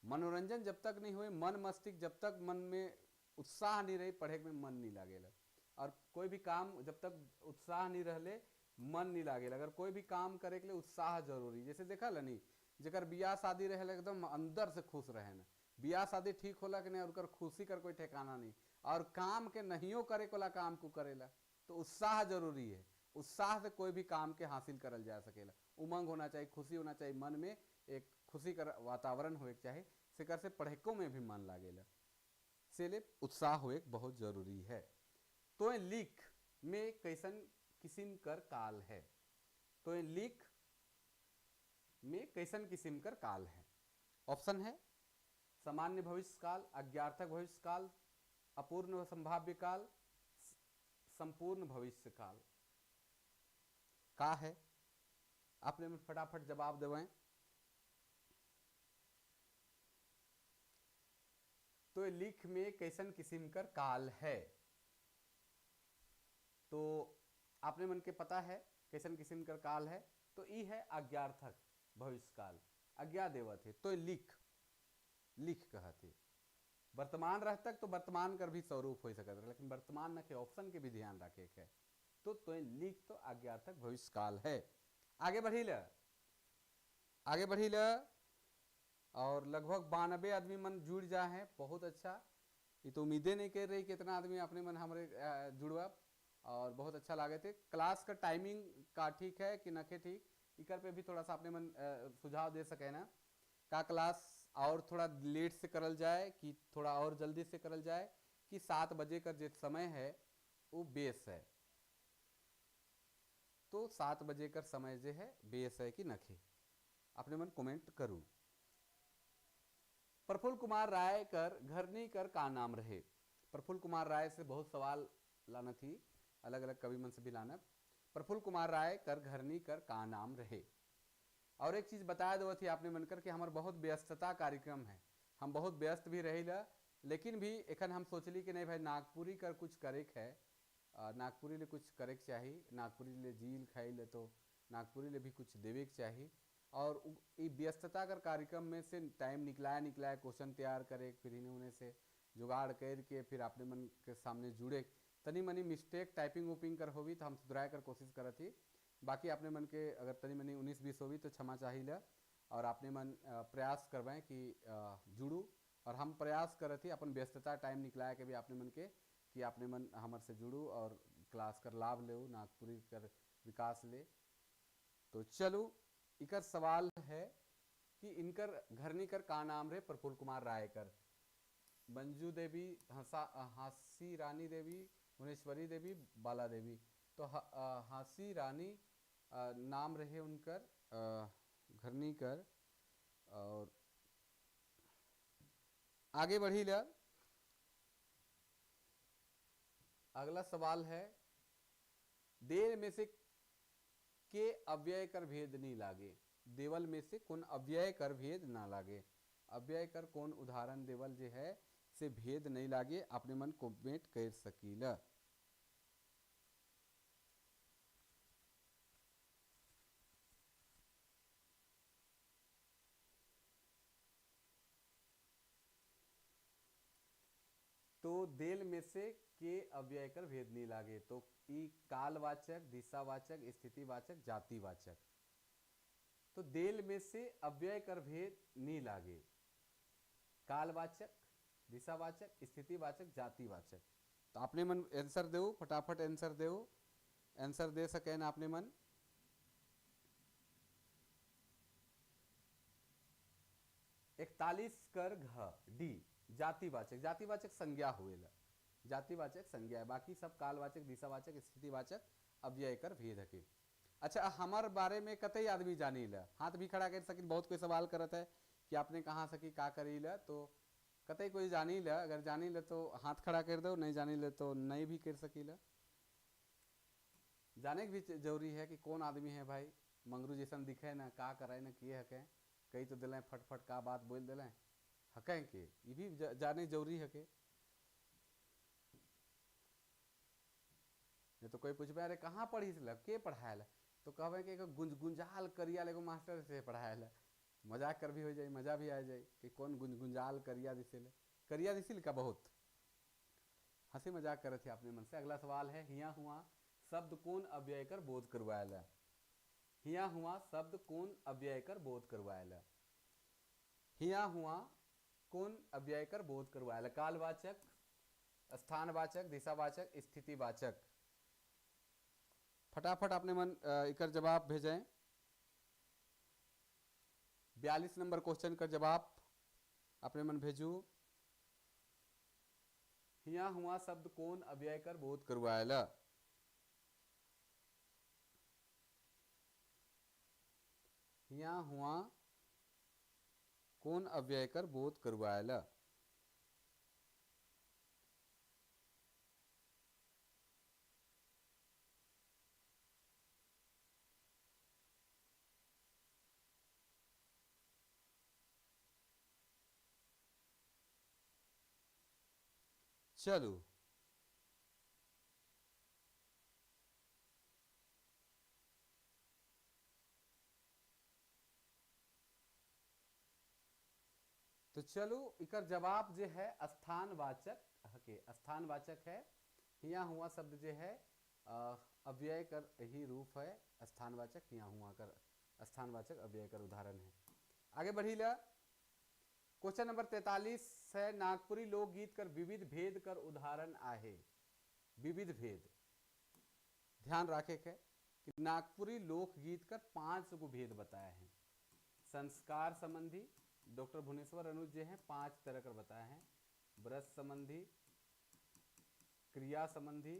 मनोरंजन जब तक नहीं हुए, मन मस्तिष्क जब तक मन में उत्साह नहीं रही, पढ़े में मन नहीं लागेला। और कोई भी काम जब तक उत्साह नहीं रहले मन नहीं लागेला। अगर कोई भी काम करे के लिए उत्साह जरूरी, जैसे देखा ला जकर बियाह शादी रहे एकदम अंदर से खुश रहे ना, बियाह शादी ठीक होला कि नहीं और खुशी कर कोई ठिकाना नहीं, और काम के नहियो करे कोला काम को करेला, तो उत्साह जरूरी है। उत्साह से कोई भी काम के हासिल करल जा सकेला। उमंग होना चाहिए, खुशी होना चाहिए मन में, एक खुशी का वातावरण होए चाहिए, सेकर से पढ़ेको में भी मन लागेला, से ले उत्साह होए बहुत जरूरी है। तो लिख में कैसन किस्म कर काल है, तो लिख में कैसन किस्म कर काल है। ऑप्शन है सामान्य भविष्य काल, अज्ञार्थक भविष्य काल, अपूर्ण संभाव्य काल, संपूर्ण भविष्य काल। का है आपने में फटाफट जवाब देवें। तो लिख में कैसन किस्म कर काल है, तो आपने मन के पता है कैसन किस्म कर काल है, तो ई है अज्ञार्थक भविष्य काल। अज्ञा देवत है तो लिख लिख कहते। वर्तमान रहतक तो वर्तमान कर भी स्वरूप हो सकता है, लेकिन वर्तमान न के ऑप्शन के भी ध्यान रखे है। तो लिख तो अज्ञार्थक भविष्य काल है। आगे बढ़ी ल, आगे बढ़ी ल, और लगभग 92 आदमी मन जुड़ जा है, बहुत अच्छा। ये तो उम्मीदें नहीं कर रही कितना आदमी अपने मन हमारे जुड़वा, और बहुत अच्छा लगे थे। क्लास का टाइमिंग का ठीक है कि नखे ठीक, इकर पे भी थोड़ा सा अपने मन सुझाव दे सके ना, का क्लास और थोड़ा लेट से करल जाए कि थोड़ा और जल्दी से करल जाए, कि 7 बजे का जो समय है वो बेस है, तो 7 बजे का समय जो है बेस है कि नखे, अपने मन कमेंट करूँ। प्रफुल्ल कुमार राय कर घरनी कर का नाम रहे। प्रफुल्ल कुमार राय से बहुत सवाल लाना थी, अलग अलग कवि मन से भी लाना। प्रफुल्ल कुमार राय कर घरनी कर का नाम रहे। और एक चीज़ बताया दो थी आपने मनकर कि हमार बहुत व्यस्तता कार्यक्रम है, हम बहुत व्यस्त भी रही ला, लेकिन भी एखन हम सोचली कि नहीं भाई नागपुरी कर कुछ करे है, नागपुरी ले कुछ करे के चाहिए, नागपुरी ले झील खाई ले तो नागपुरी ले भी कुछ देवे के चाहिए। और व्यस्तता कर कार्यक्रम में से टाइम निकलाया क्वेश्चन तैयार करे, फिर इन्हें उन्हें से जुगाड़ करके फिर अपने मन के सामने जुड़े, तनी मनी मिस्टेक टाइपिंग वुपिंग कर होवी तो हम सुधराए कर कोशिश करत ही। बाकी अपने मन के अगर तनी मनी 19-20 होवी तो क्षमा चाहिए, और अपने मन प्रयास करवाएं कि जुड़ू, और हम प्रयास करत ही अपन व्यस्तता टाइम निकलाए के भी अपने मन के कि अपने मन हमार से जुड़ू और क्लास कर लाभ ले, नागपुरी कर विकास ले। तो चलो इकर सवाल है कि इनकर घरनी कर का नाम रहे। प्रफुल्ल कुमार राय कर, मंजू देवी, हाँसी रानी देवी, भुवनेश्वरी देवी, बाला देवी। तो हाँसी रानी नाम रहे उनकर घरनी कर, और आगे बढ़ी ल। अगला सवाल है, देल में से के अव्यय कर भेद नहीं लागे। देवल में से कौन अव्यय कर भेद ना लागे। अव्यय कर कौन उदाहरण देवल जो है से भेद नहीं लागे, अपने मन कमेंट कर सकीला। तो देल में से के अव्यय कर भेद नहीं लागे, तो ई कालवाचक, दिशावाचक, स्थितिवाचक, जातिवाचक। तो देल में से अव्यय कर भेद नहीं लागे, कालवाचक, दिशावाचक, स्थितिवाचक, जातिवाचक। तो आपने मन आंसर दो, फटाफट आंसर दो, आंसर दे सके ना आपने मन। 41 कर घ डी जातिवाचक। जातिवाचक संज्ञा हुएला, जातिवाचक संज्ञा है, बाकी सब कालवाचक, दिशावाचक, स्थितिवाचक, अव्यय कर भेद के। अच्छा, हमार बारे में कतई आदमी जानी ला, हाथ भी खड़ा कर सकी। बहुत कोई सवाल करत है कि आपने कहाँ सकी का करी ला, तो कतई कोई जानी ला, अगर जानी ला तो हाथ खड़ा कर दो, नहीं जानी ला तो नहीं भी कर सकी ला। जाने की भी जरूरी है कि कौन आदमी है भाई, मंगरू जैसन दिखे ना, का करे ना, किए हके, कई तो दिलें फटफट का बात बोल दिलें हकें के, ये भी जाने जरूरी है के। नहीं तो कोई पूछबे अरे कहाँ पढ़ी ला, के पढ़ायल, तो कहबे कि गुंजाल करिया एगो मास्टर से पढ़ायल। मजाक कर भी हो जाए, मजा भी आ जाए कि कौन गुंजाल करिया दिसिल, करिया दिसिल का बहुत हंसी मजाक करे थे अपने मन से। अगला सवाल है, हिया हुआ शब्द कौन अव्यय कर बोध करवायल। हिया हुआ शब्द कौन अव्यय कर बोध करवायल। हिया हुआ कौन अव्यय कर बोध करवायल। कालवाचक, स्थानवाचक, दिशावाचक, स्थितिवाचक। फटाफट अपने मन इकर जवाब भेजें। 42 नंबर क्वेश्चन का जवाब अपने मन भेजू। हिया हुआ शब्द कौन अव्यय कर बोध करवायल। हिया हुआ कौन अव्यय कर बोध करवायल। चलो तो चलो इकर जवाब जो है स्थानवाचक हके, स्थानवाचक है। हिया हुआ शब्द जो है अव्यय कर ही रूप है, स्थानवाचक हिया हुआ कर स्थानवाचक अव्यय कर उदाहरण है। आगे बढ़ी ला। क्वेश्चन नंबर 43 है, नागपुरी लोकगीत कर विविध भेद कर उदाहरण आहे। विविध भेद ध्यान रखे के कि नागपुरी लोकगीत कर 5 गो भेद बताए हैं। संस्कार संबंधी डॉक्टर भुवनेश्वर अनुज जी हैं 5 तरह कर बताए हैं। व्रत संबंधी, क्रिया संबंधी,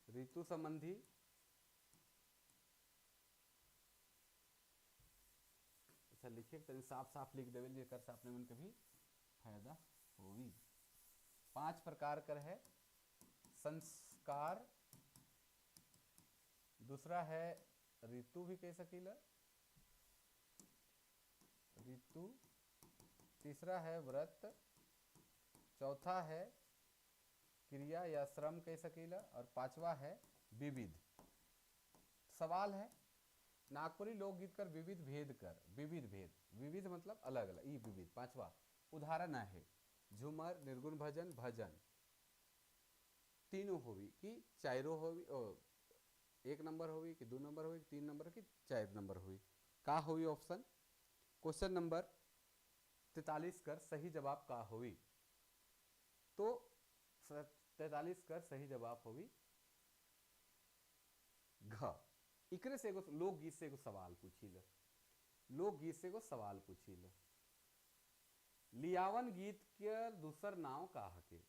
ऋतु संबंधी, अच्छा लिखिए तनी साफ साफ लिख देवे जेकर से अपने मन के भी फायदा होगी। 5 प्रकार कर है। संस्कार, दूसरा है ऋतु भी कह सकीला, ऋतु, तीसरा है व्रत, चौथा है क्रिया या श्रम कह सकीला, और 5वां है विविध। सवाल है, नागपुरी लोकगीत कर विविध भेद कर, विविध भेद, विविध मतलब अलग अलग, ई विविध 5वां उदाहरण है झूमर, निर्गुण भजन, भजन। तीनों होवी कि चारों होवी, 1 नंबर होवी कि 2 नंबर होवी, 3 नंबर कि 4 नंबर होवी, का होवी ऑप्शन। क्वेश्चन नंबर 43 कर सही जवाब का होवी, तो 43 कर सही जवाब होवी घ। इकरे से एगो लोकगीत से एगो सवाल पूछी ल, लोकगीत से एगो सवाल पूछी ल। लियावन गीत के दूसर नाव का हके।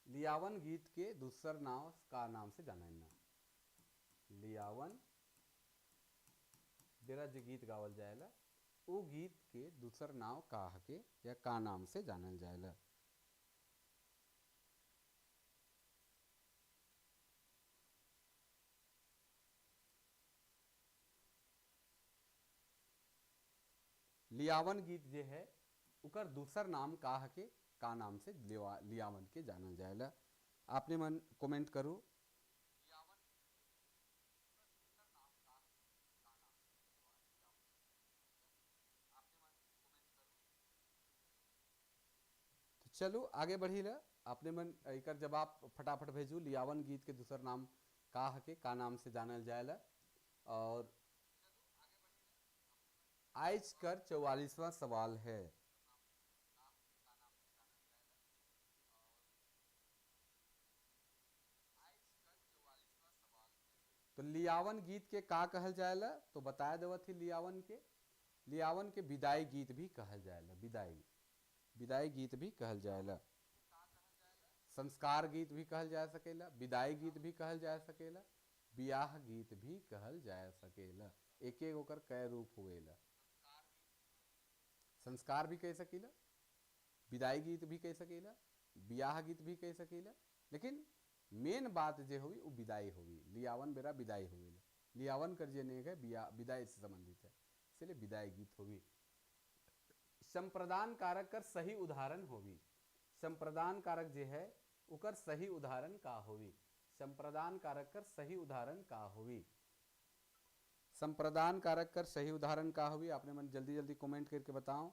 लियावन गीत के दूसर नाव का नाम से जाना। लियावन बेरा जे गीत गावल जाएला वो गीत के दूसर नाव का हके या का नाम से जानल जाएला। लियावन गीत जे है उकर दूसर नाम का हके का नाम से लियावन के जानल जाएला। आपने मन कमेंट करो। तो चलो आगे बढ़ी ला। आपने मन एकर जवाब फटाफट भेजू। लियावन गीत के दूसर नाम का हके का नाम से जानल जाएला। और आज कर 44वां सवाल है। तो लियावन गीत के का कहल जाएला तो बताया देवत ही। लियावन के विदाई गीत भी कहल जाएला। विदाई गीत भी कहल जाएला। संस्कार गीत भी कहल जा सकेला, विदाई गीत भी कहल जा सकेला, बियाह गीत भी कहल जा सकेला। एक एक ओकर कई रूप हुएला। संस्कार भी कह सकेला, विदाई गीत भी कह सकेला, बियाह गीत भी कह सकेला। लेकिन मेन बात जे हुई वो विदाई हुई। लियावन बेरा विदाई हुई। लियावन कर जे नहीं है विदाई से संबंधित है, इसलिए विदाई गीत होगी। संप्रदान कारक कर सही उदाहरण होगी। संप्रदान कारक जे है उकर सही उदाहरण का होगी। संप्रदान कारक कर सही उदाहरण का होगी। संप्रदान कारक कर सही उदाहरण का होगी। आपने मन जल्दी जल्दी कमेंट करके बताओ।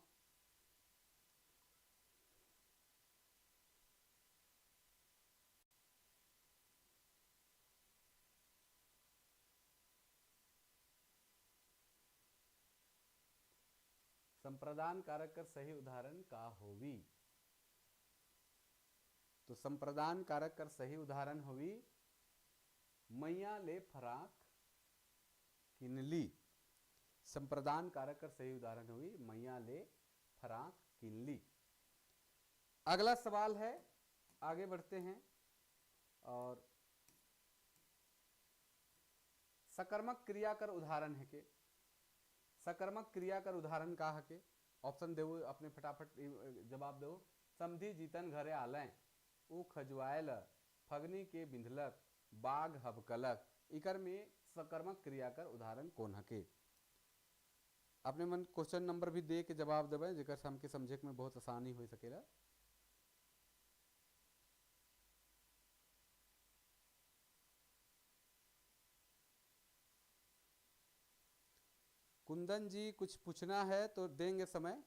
संप्रदान कारक कर सही उदाहरण का होगी। तो संप्रदान कारक कर सही उदाहरण होगी मैया ले फराक किनली। संप्रदान कारक कर सही उदाहरण हुई मैया ले फराक किनली। अगला सवाल है, आगे बढ़ते हैं। और सकर्मक क्रिया कर उदाहरण है के। सकर्मक क्रिया कर उदाहरण का है के। ऑप्शन दो, अपने फटाफट जवाब दो। समधी जीतन घरे आलय, ऊ खजुआयल, फगनी के बिंधलक, बाघ हबकलक। इकर में सकर्मक क्रिया कर उदाहरण कौन हके। अपने मन क्वेश्चन नंबर भी दे के जवाब देवे जेकर से हमके समझे में बहुत आसानी हो सकेला। कुंदन जी कुछ पूछना है तो देंगे समय।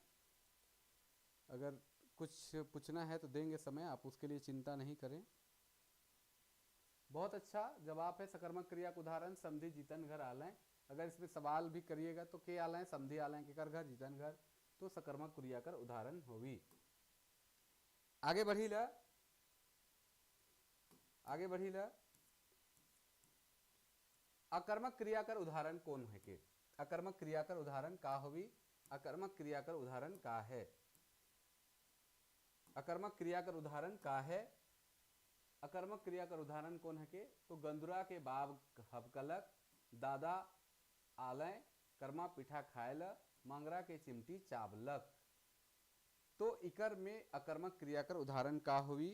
अगर कुछ पूछना है तो देंगे समय, आप उसके लिए चिंता नहीं करें। बहुत अच्छा जवाब है। सकर्मक क्रिया का उदाहरण समधी जीतन घर आलय। अगर इसमें सवाल भी करिएगा तो के आलय, समधी आलय, के कर घर, जीतन घर, तो सकर्मक क्रिया कर उदाहरण होगी। आगे बढ़ी ला। आगे बढ़ी ला। अकर्मक क्रिया कर उदाहरण कौन है के। अकर्मक क्रिया कर उदाहरण का होगी। अकर्मक क्रिया कर उदाहरण का है। अकर्मक क्रिया कर उदाहरण का है। अकर्मक क्रिया कर उदाहरण कौन है के तो गंदुरा के बाब हबकलक, दादा आलय, कर्मा पीठा खायल, मंगरा के चिमटी चावलक। तो इकर में अकर्मक क्रिया कर उदाहरण का हुई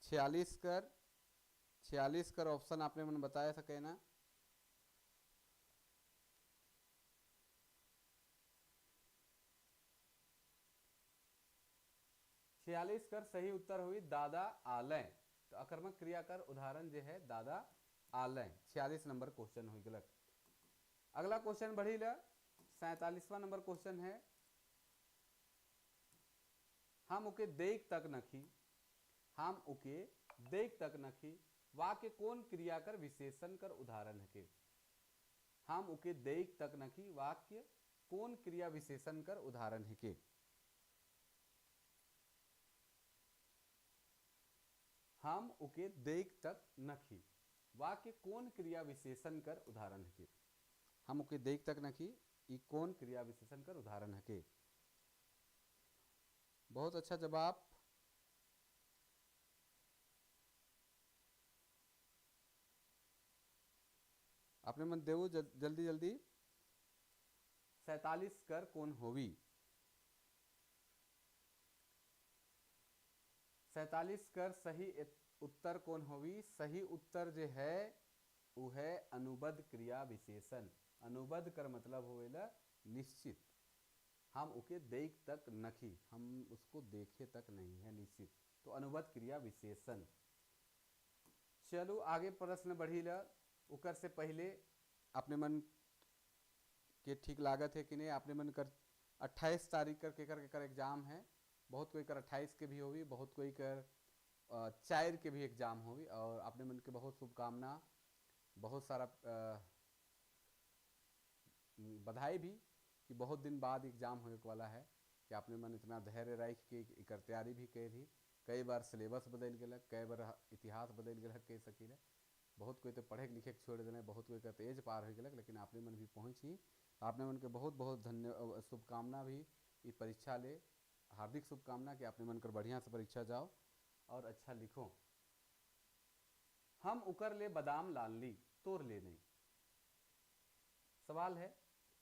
46 कर ऑप्शन आपने मन बताया सके ना। छियालीस कर सही उत्तर हुई दादा आलय। तो अकर्मक क्रिया कर उदाहरण जो है दादा आलय। 46 नंबर क्वेश्चन हुई गलत। अगला क्वेश्चन बढ़ी ला। 47वां नंबर क्वेश्चन है। हम उके देख तक नखी। हम उके देख तक नखी वाक्य कौन क्रिया कर विशेषण कर उदाहरण है के। हम उके देख तक नखी वाक्य कौन क्रिया विशेषण कर उदाहरण है के। हम उके देख तक नखी वाक्य कौन क्रिया विशेषण कर उदाहरण है के। हम उके देख तक नखी ई कौन क्रिया विशेषण कर उदाहरण है के। बहुत अच्छा जवाब। आपने मन देव जल्दी जल्दी 47 कर कौन होवी? 47 कर सही उत्तर कौन होवी? सही उत्तर जो है वो है अनुबद्ध क्रिया विशेषण। अनुबद्ध कर मतलब होवेला निश्चित, हम उके देख तक नखी, हम उसको देखे तक नहीं है, निश्चित। तो अनुबद्ध क्रिया विशेषण। चलो आगे प्रश्न बढ़ी ला। उकर से पहले अपने मन के ठीक लागत है कि नहीं? आपने मन कर 28 तारीख कर केकर एग्जाम है। बहुत कोई कर 28 के भी होगी, बहुत कोई कर 4 के भी एग्जाम होगी। और आपने मन के बहुत शुभकामना, बहुत सारा बधाई भी कि बहुत दिन बाद एग्जाम होने वाला है, कि आपने मन इतना धैर्य रख के एकर तैयारी भी करी। कई बार सिलेबस बदल गलक, कई बार इतिहास बदल गलक, कह सकील। बहुत कोई तो पढ़े लिखे के छोड़ दिले, बहुत कोई का तो एज पार हो गलक, लेकिन आपने मन भी पहुँची। आपने मन के बहुत बहुत धन्य शुभकामना भी ये परीक्षा ले। हार्दिक शुभकामना कि आपने मन कर बढ़िया से परीक्षा जाओ और अच्छा लिखो। हम उकर ले बादाम लान ली तोड़ ले नहीं। सवाल है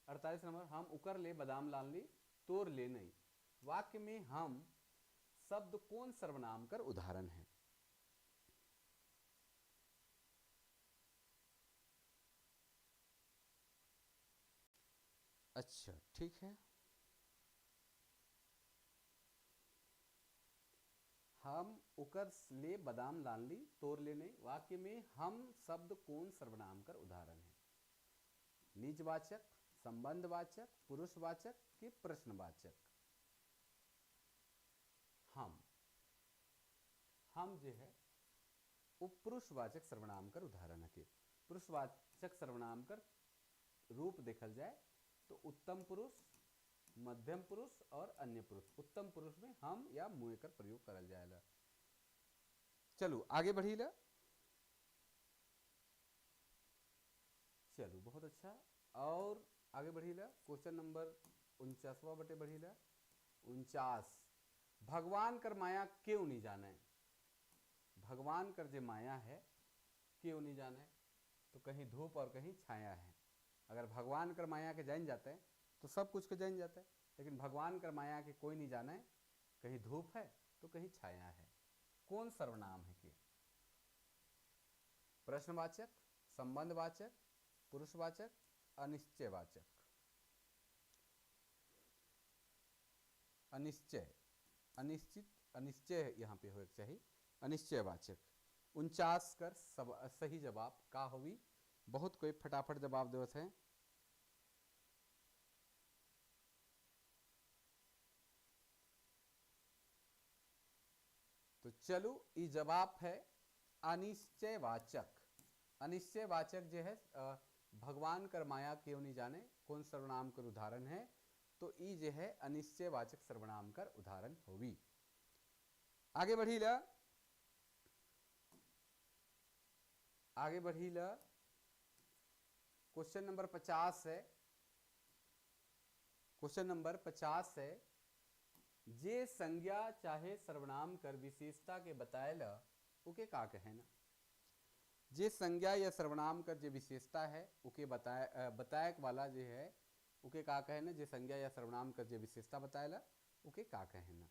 48 नंबर, हम उकर ले बादाम लान ली तोड़ ले नहीं। वाक्य में हम शब्द कौन सर्वनाम कर उदाहरण है? अच्छा ठीक है, हम उकर ले बादाम लान ली तोड़ ले नहीं। वाक्य में हम शब्द कौन सर्वनाम कर उदाहरण है? निजवाचक, संबंधवाचक, पुरुषवाचक कि प्रश्नवाचक? हम जो है वो पुरुषवाचक सर्वनाम कर उदाहरण है। पुरुषवाचक सर्वनाम कर रूप देखल जाए तो उत्तम पुरुष, मध्यम पुरुष और अन्य पुरुष। उत्तम पुरुष में हम या मुए कर प्रयोग करल जाएगा। चलो आगे बढ़ी ला। चलो बहुत अच्छा, और आगे बढ़ी ला। क्वेश्चन नंबर 49वां बटे बढ़ी ला। 49, भगवान कर माया क्यों नहीं जाने? भगवान कर जो माया है क्यों नहीं जाने? तो कहीं धूप और कहीं छाया है। अगर भगवान कर माया के जान जाते हैं तो सब कुछ के जान जाते हैं, लेकिन भगवान कर माया के कोई नहीं जाने। कहीं धूप है तो कहीं छाया है। कौन सर्वनाम है के? प्रश्नवाचक, संबंधवाचक, पुरुषवाचक, अनिश्चयवाचक? अनिश्चय, अनिश्चित, अनिश्चय यहाँ पे हो चाहिए, अनिश्चयवाचक। 49 कर सही जवाब का होगी? बहुत कोई फटाफट जवाब देवत है। तो चलो ये जवाब है अनिश्चयवाचक। अनिश्चयवाचक जो है भगवान कर माया क्यों नहीं जाने कौन सर्वनाम कर उदाहरण है? तो ई जो है अनिश्चयवाचक सर्वनाम कर उदाहरण होगी। आगे बढ़ी ला, आगे बढ़ी ला। क्वेश्चन नंबर 50 है। क्वेश्चन नंबर 50 है, जे संज्ञा चाहे सर्वनाम कर विशेषता के बताएला उके का कहे ना? जे संज्ञा या सर्वनाम कर जो विशेषता है उके बताए वाला जो है उके का कहे ना? जे संज्ञा या सर्वनाम कर जो विशेषता बताएला उके का कहे ना?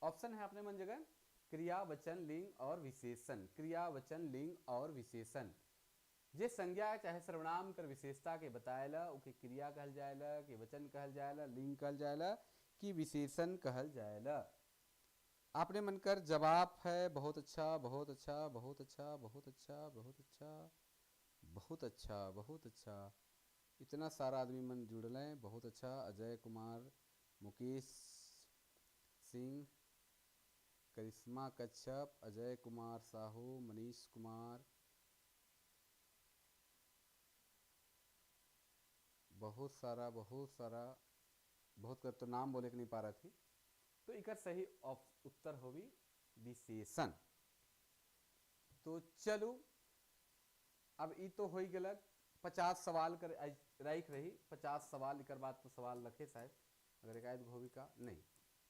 ऑप्शन है अपने मन जगह क्रिया, वचन, लिंग और विशेषण। क्रिया, वचन, लिंग और विशेषण। जे संज्ञा चाहे सर्वनाम कर विशेषता के बताएला उके क्रिया कहल जाएला, कि वचन कहल जाएला, लिंग कहल जाएला, कि विशेषण कहल जाएला। आपने मन कर जवाब है बहुत अच्छा, बहुत अच्छा, बहुत अच्छा, बहुत अच्छा, बहुत अच्छा, बहुत अच्छा, बहुत अच्छा। इतना सारा आदमी मन जुड़ल है, बहुत अच्छा। अजय कुमार, मुकेश सिंह, करिश्मा कच्छप, अजय कुमार साहू, मनीष कुमार, बहुत सारा, बहुत सारा, बहुत कर तो नाम बोले के नहीं पा रहा थी। तो इकर सही उत्तर होगी विशेषण। तो चलो अब ई तो हो गलक 50 सवाल कर राइख रही। 50 सवाल इकर बाद तो सवाल रखे शायद, अगर एक भूमिका नहीं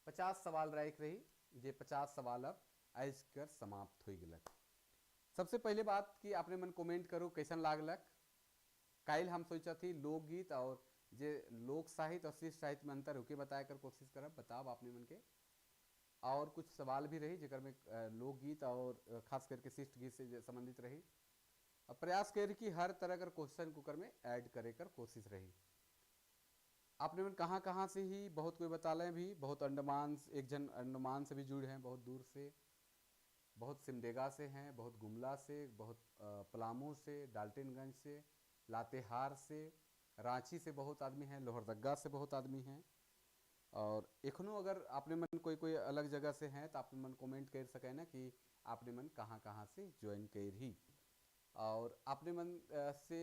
50 सवाल राइख रही। जे 50 सवाल अब आज कर समाप्त हो गलक। सबसे पहले बात कि आपने मन कमेंट करो कैसन लागलक। काल हम सोचा थी लोकगीत और जे लोक साहित्य और शिष्ट साहित्य में अंतर होके बताया कर कोशिश करब बताब आपने मन के। और कुछ सवाल भी रही जेकर में लोकगीत और खास करके शिष्ट गीत से संबंधित रही। अब प्रयास कर कि हर तरह कर क्वेश्चन कुकर में ऐड करे कर कोशिश रही। आपने मन कहाँ कहाँ से ही बहुत कोई बता लें भी, बहुत अंडमान, एक जन अंडमान से भी जुड़े हैं बहुत दूर से, बहुत सिमडेगा से हैं, बहुत गुमला से, बहुत पलामू से, डाल्टनगंज से, लातेहार से, रांची से बहुत आदमी हैं, लोहरदगा से बहुत आदमी हैं। और एखनो अगर आपने मन कोई कोई अलग जगह से हैं तो आपने मन कमेंट कर सके ना कि आपने मन कहाँ कहाँ से ज्वाइन कर ही। और आपने मन से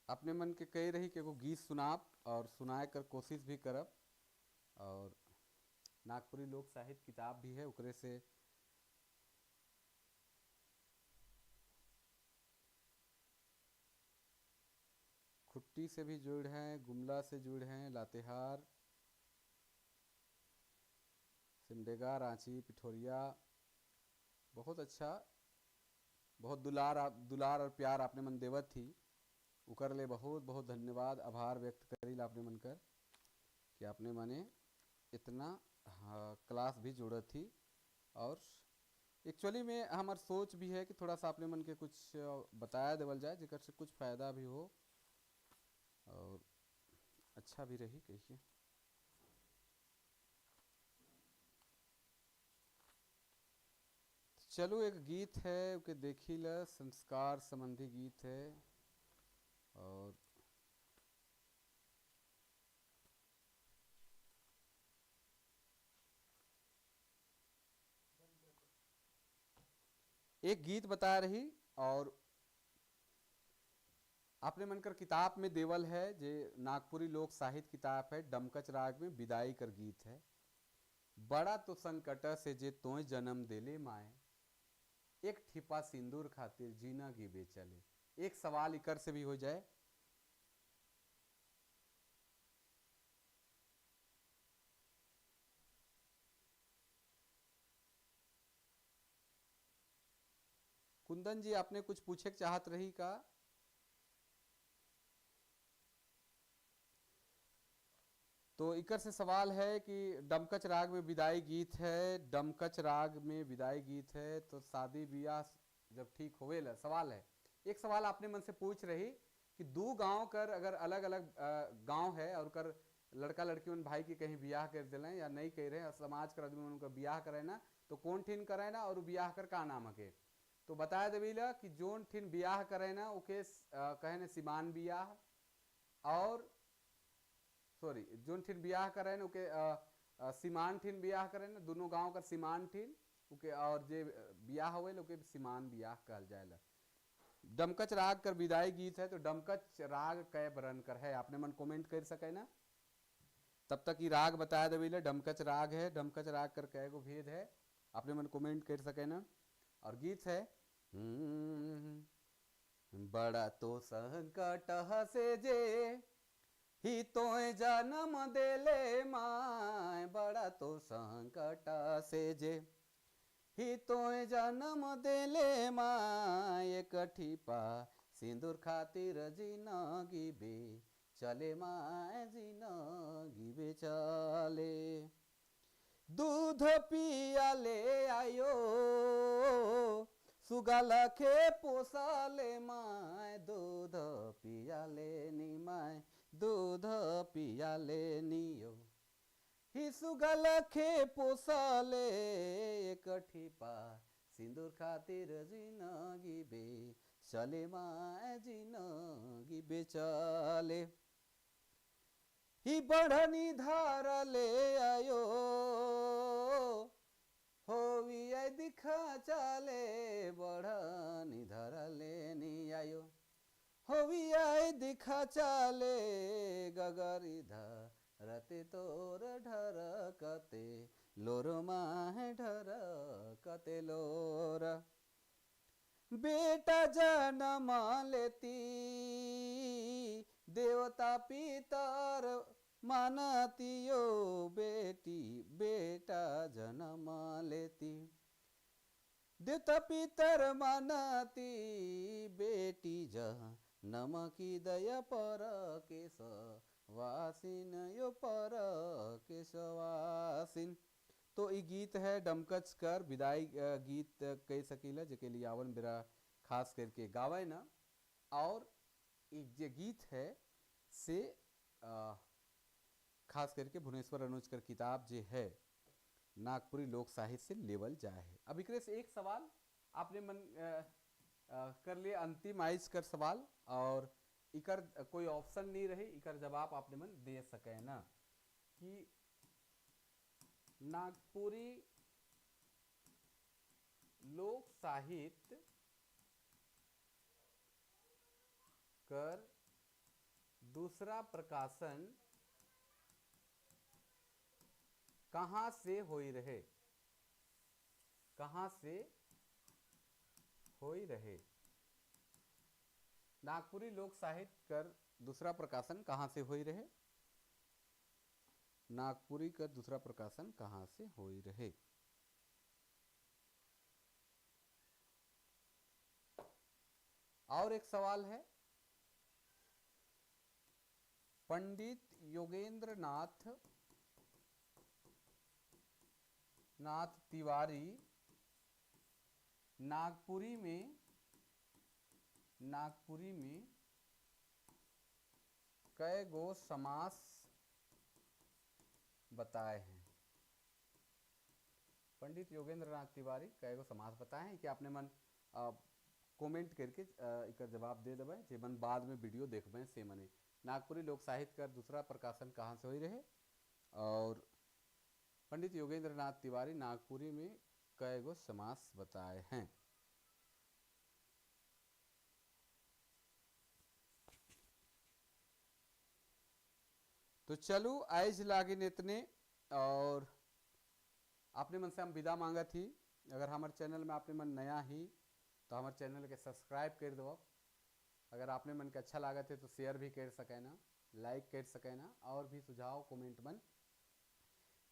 अपने मन के कह रही कि एगो गीत सुनाब और सुनाए कर कोशिश भी करब। और नागपुरी लोक साहित्य किताब भी है उकरे से खुट्टी से भी जुड़ हैं, गुमला से जुड़ हैं, लातेहार, सिमडेगा, रांची, पिठोरिया। बहुत अच्छा, बहुत दुलार और प्यार आपने मन देवत थी उकर ले बहुत बहुत धन्यवाद आभार व्यक्त करी आपने मन कर कि आपने माने इतना क्लास भी जोड़त थी। और एक्चुअली में हमार सोच भी है कि थोड़ा सा आपने मन के कुछ बताया देवल जाए जेकर से कुछ फ़ायदा भी हो और अच्छा भी रही कहिए। चलो एक गीत है उके देखी ल, संस्कार संबंधी गीत है। और एक गीत बता रही और आपने मनकर किताब में देवल है जे नागपुरी लोक साहित्य किताब है, डमकच राग में विदाई कर गीत है। बड़ा तो संकट से जे तोय जन्म देले माए, एक ठिपा सिंदूर खातिर जीना की बेचले। एक सवाल इकर से भी हो जाए। कुंदन जी आपने कुछ पूछे चाहत रही का? तो इकर से सवाल है कि डमकच राग में विदाई गीत है, डमकच राग में विदाई गीत है तो शादी ब्याह जब ठीक होवे ला सवाल है। एक सवाल आपने मन से पूछ रही कि दो गांव कर अगर अलग अलग गांव है और कर लड़का लड़की उन भाई की कहीं ब्याह कर दिले या नहीं कह रहे समाज कर आदमी उनका ब्याह करे ना तो कौन ठिन करे ना और ब्याह कर का नाम है। तो बताया देवीला कि जोन ठिन ब्याह करे ना ओके कहे ना सिमान ब्याह और सॉरी जोन ठिन ब्याह करे ना ओके सीमान ठिन ब्याह करे ना दोनों गांव का सीमान ठिन ओके और जे ब्याह हुए ओके सीमान ब्याह कहल जाएला। डमकच राग कर विदाई गीत है तो डमकच राग कै बरन कर है आपने मन कमेंट कर सके ना। तब तक ये राग बताया देवीला डमकच राग है, डमकच राग कर कै गो भेद है आपने मन कमेंट कर सके ना। और गीत है बड़ा तो संकट से जे ही तोय जन्म देले माय, बड़ा तो संकट से जे ही तोय जन्म देले माय, एक ठिपा सिंदूर खातिर जिनगी बे चले माय, जिनगी बे चले। दूध पिया ले आयो सुगल के पोसाले माय, दूध पिया ले नी माय, दूध पिया ले नियो ही सुगल के पोसाले, एक ठिपा सिंदूर खातिर जिनगी बे चले माय, जिनगी बे चले। ही बढ़नी धार ले आयो होवी आई दिखा चाले, बढ़नी धार ले नी आयो होवी आई दिखा चाले, गगरी धरते तोर ढरकते लोर माहे ढरकते लोर। बेटा जन्म लेती देवता पितर मानतियो, बेटी बेटा जन्म लेती दित पितर मनती बेटी जन्म की दया पर केशवासिन यो पर केशवासिन। तो ये गीत है डमकच कर विदाई गीत कह सकीला जेके लियावन बेरा खास करके गावे ना। और एक जे गीत है से खास करके भुवनेश्वर अनुज कर किताब जे है नागपुरी लोक साहित्य से लेवल जाए है। अब एकरे से एक सवाल आपने मन कर लिए अंतिम आइज कर सवाल, और इकर कोई ऑप्शन नहीं रही, इकर जवाब आपने मन दे सके ना कि नागपुरी लोक साहित्य कर दूसरा प्रकाशन कहाँ से होई रहे, कहाँ से होई रहे। नागपुरी लोक साहित्य कर दूसरा प्रकाशन कहाँ से होई रहे, नागपुरी कर दूसरा प्रकाशन कहाँ से होई रहे। और एक सवाल है, पंडित योगेंद्र नाथ तिवारी नागपुरी में कई गो समास बताए हैं। पंडित योगेंद्र नाथ तिवारी कई गो समास बताए हैं कि आपने मन कमेंट करके एक जवाब दे देवे, जे मन बाद में वीडियो देखबे से मने नागपुरी लोक साहित्य का दूसरा प्रकाशन कहाँ से हुई रहे और पंडित योगेंद्र नाथ तिवारी नागपुरी में कई गो समास बताए हैं। तो चलो आज लागिन इतने, और आपने मन से हम विदा मांगा थी। अगर हमारे चैनल में आपने मन नया ही तो हमारे चैनल के सब्सक्राइब कर दो। अगर आपने मन के अच्छा लगा थे तो शेयर भी कर सके ना, लाइक कर सके ना, और भी सुझाव कमेंट मन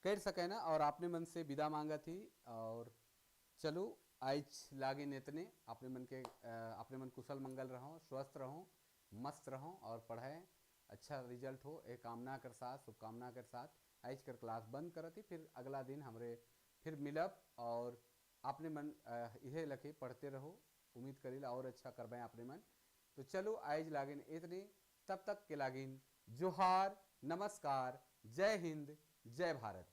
कर सके ना। और आपने मन से विदा मांगा थी, और चलो आज लागे इतने। आपने मन के आपने मन कुशल मंगल रहो, स्वस्थ रहो, मस्त रहो और पढ़ाएं अच्छा रिजल्ट हो, एक कामना कर साथ, शुभकामना कर साथ आज कर क्लास बंद करती। फिर अगला दिन हमरे फिर मिलब, और आपने मन यह लखे पढ़ते रहो, उम्मीद करीला और अच्छा करबे आपने मन। तो चलो आज लागिन इतने, तब तक के लागिन जोहार, नमस्कार, जय हिंद, जय भारत।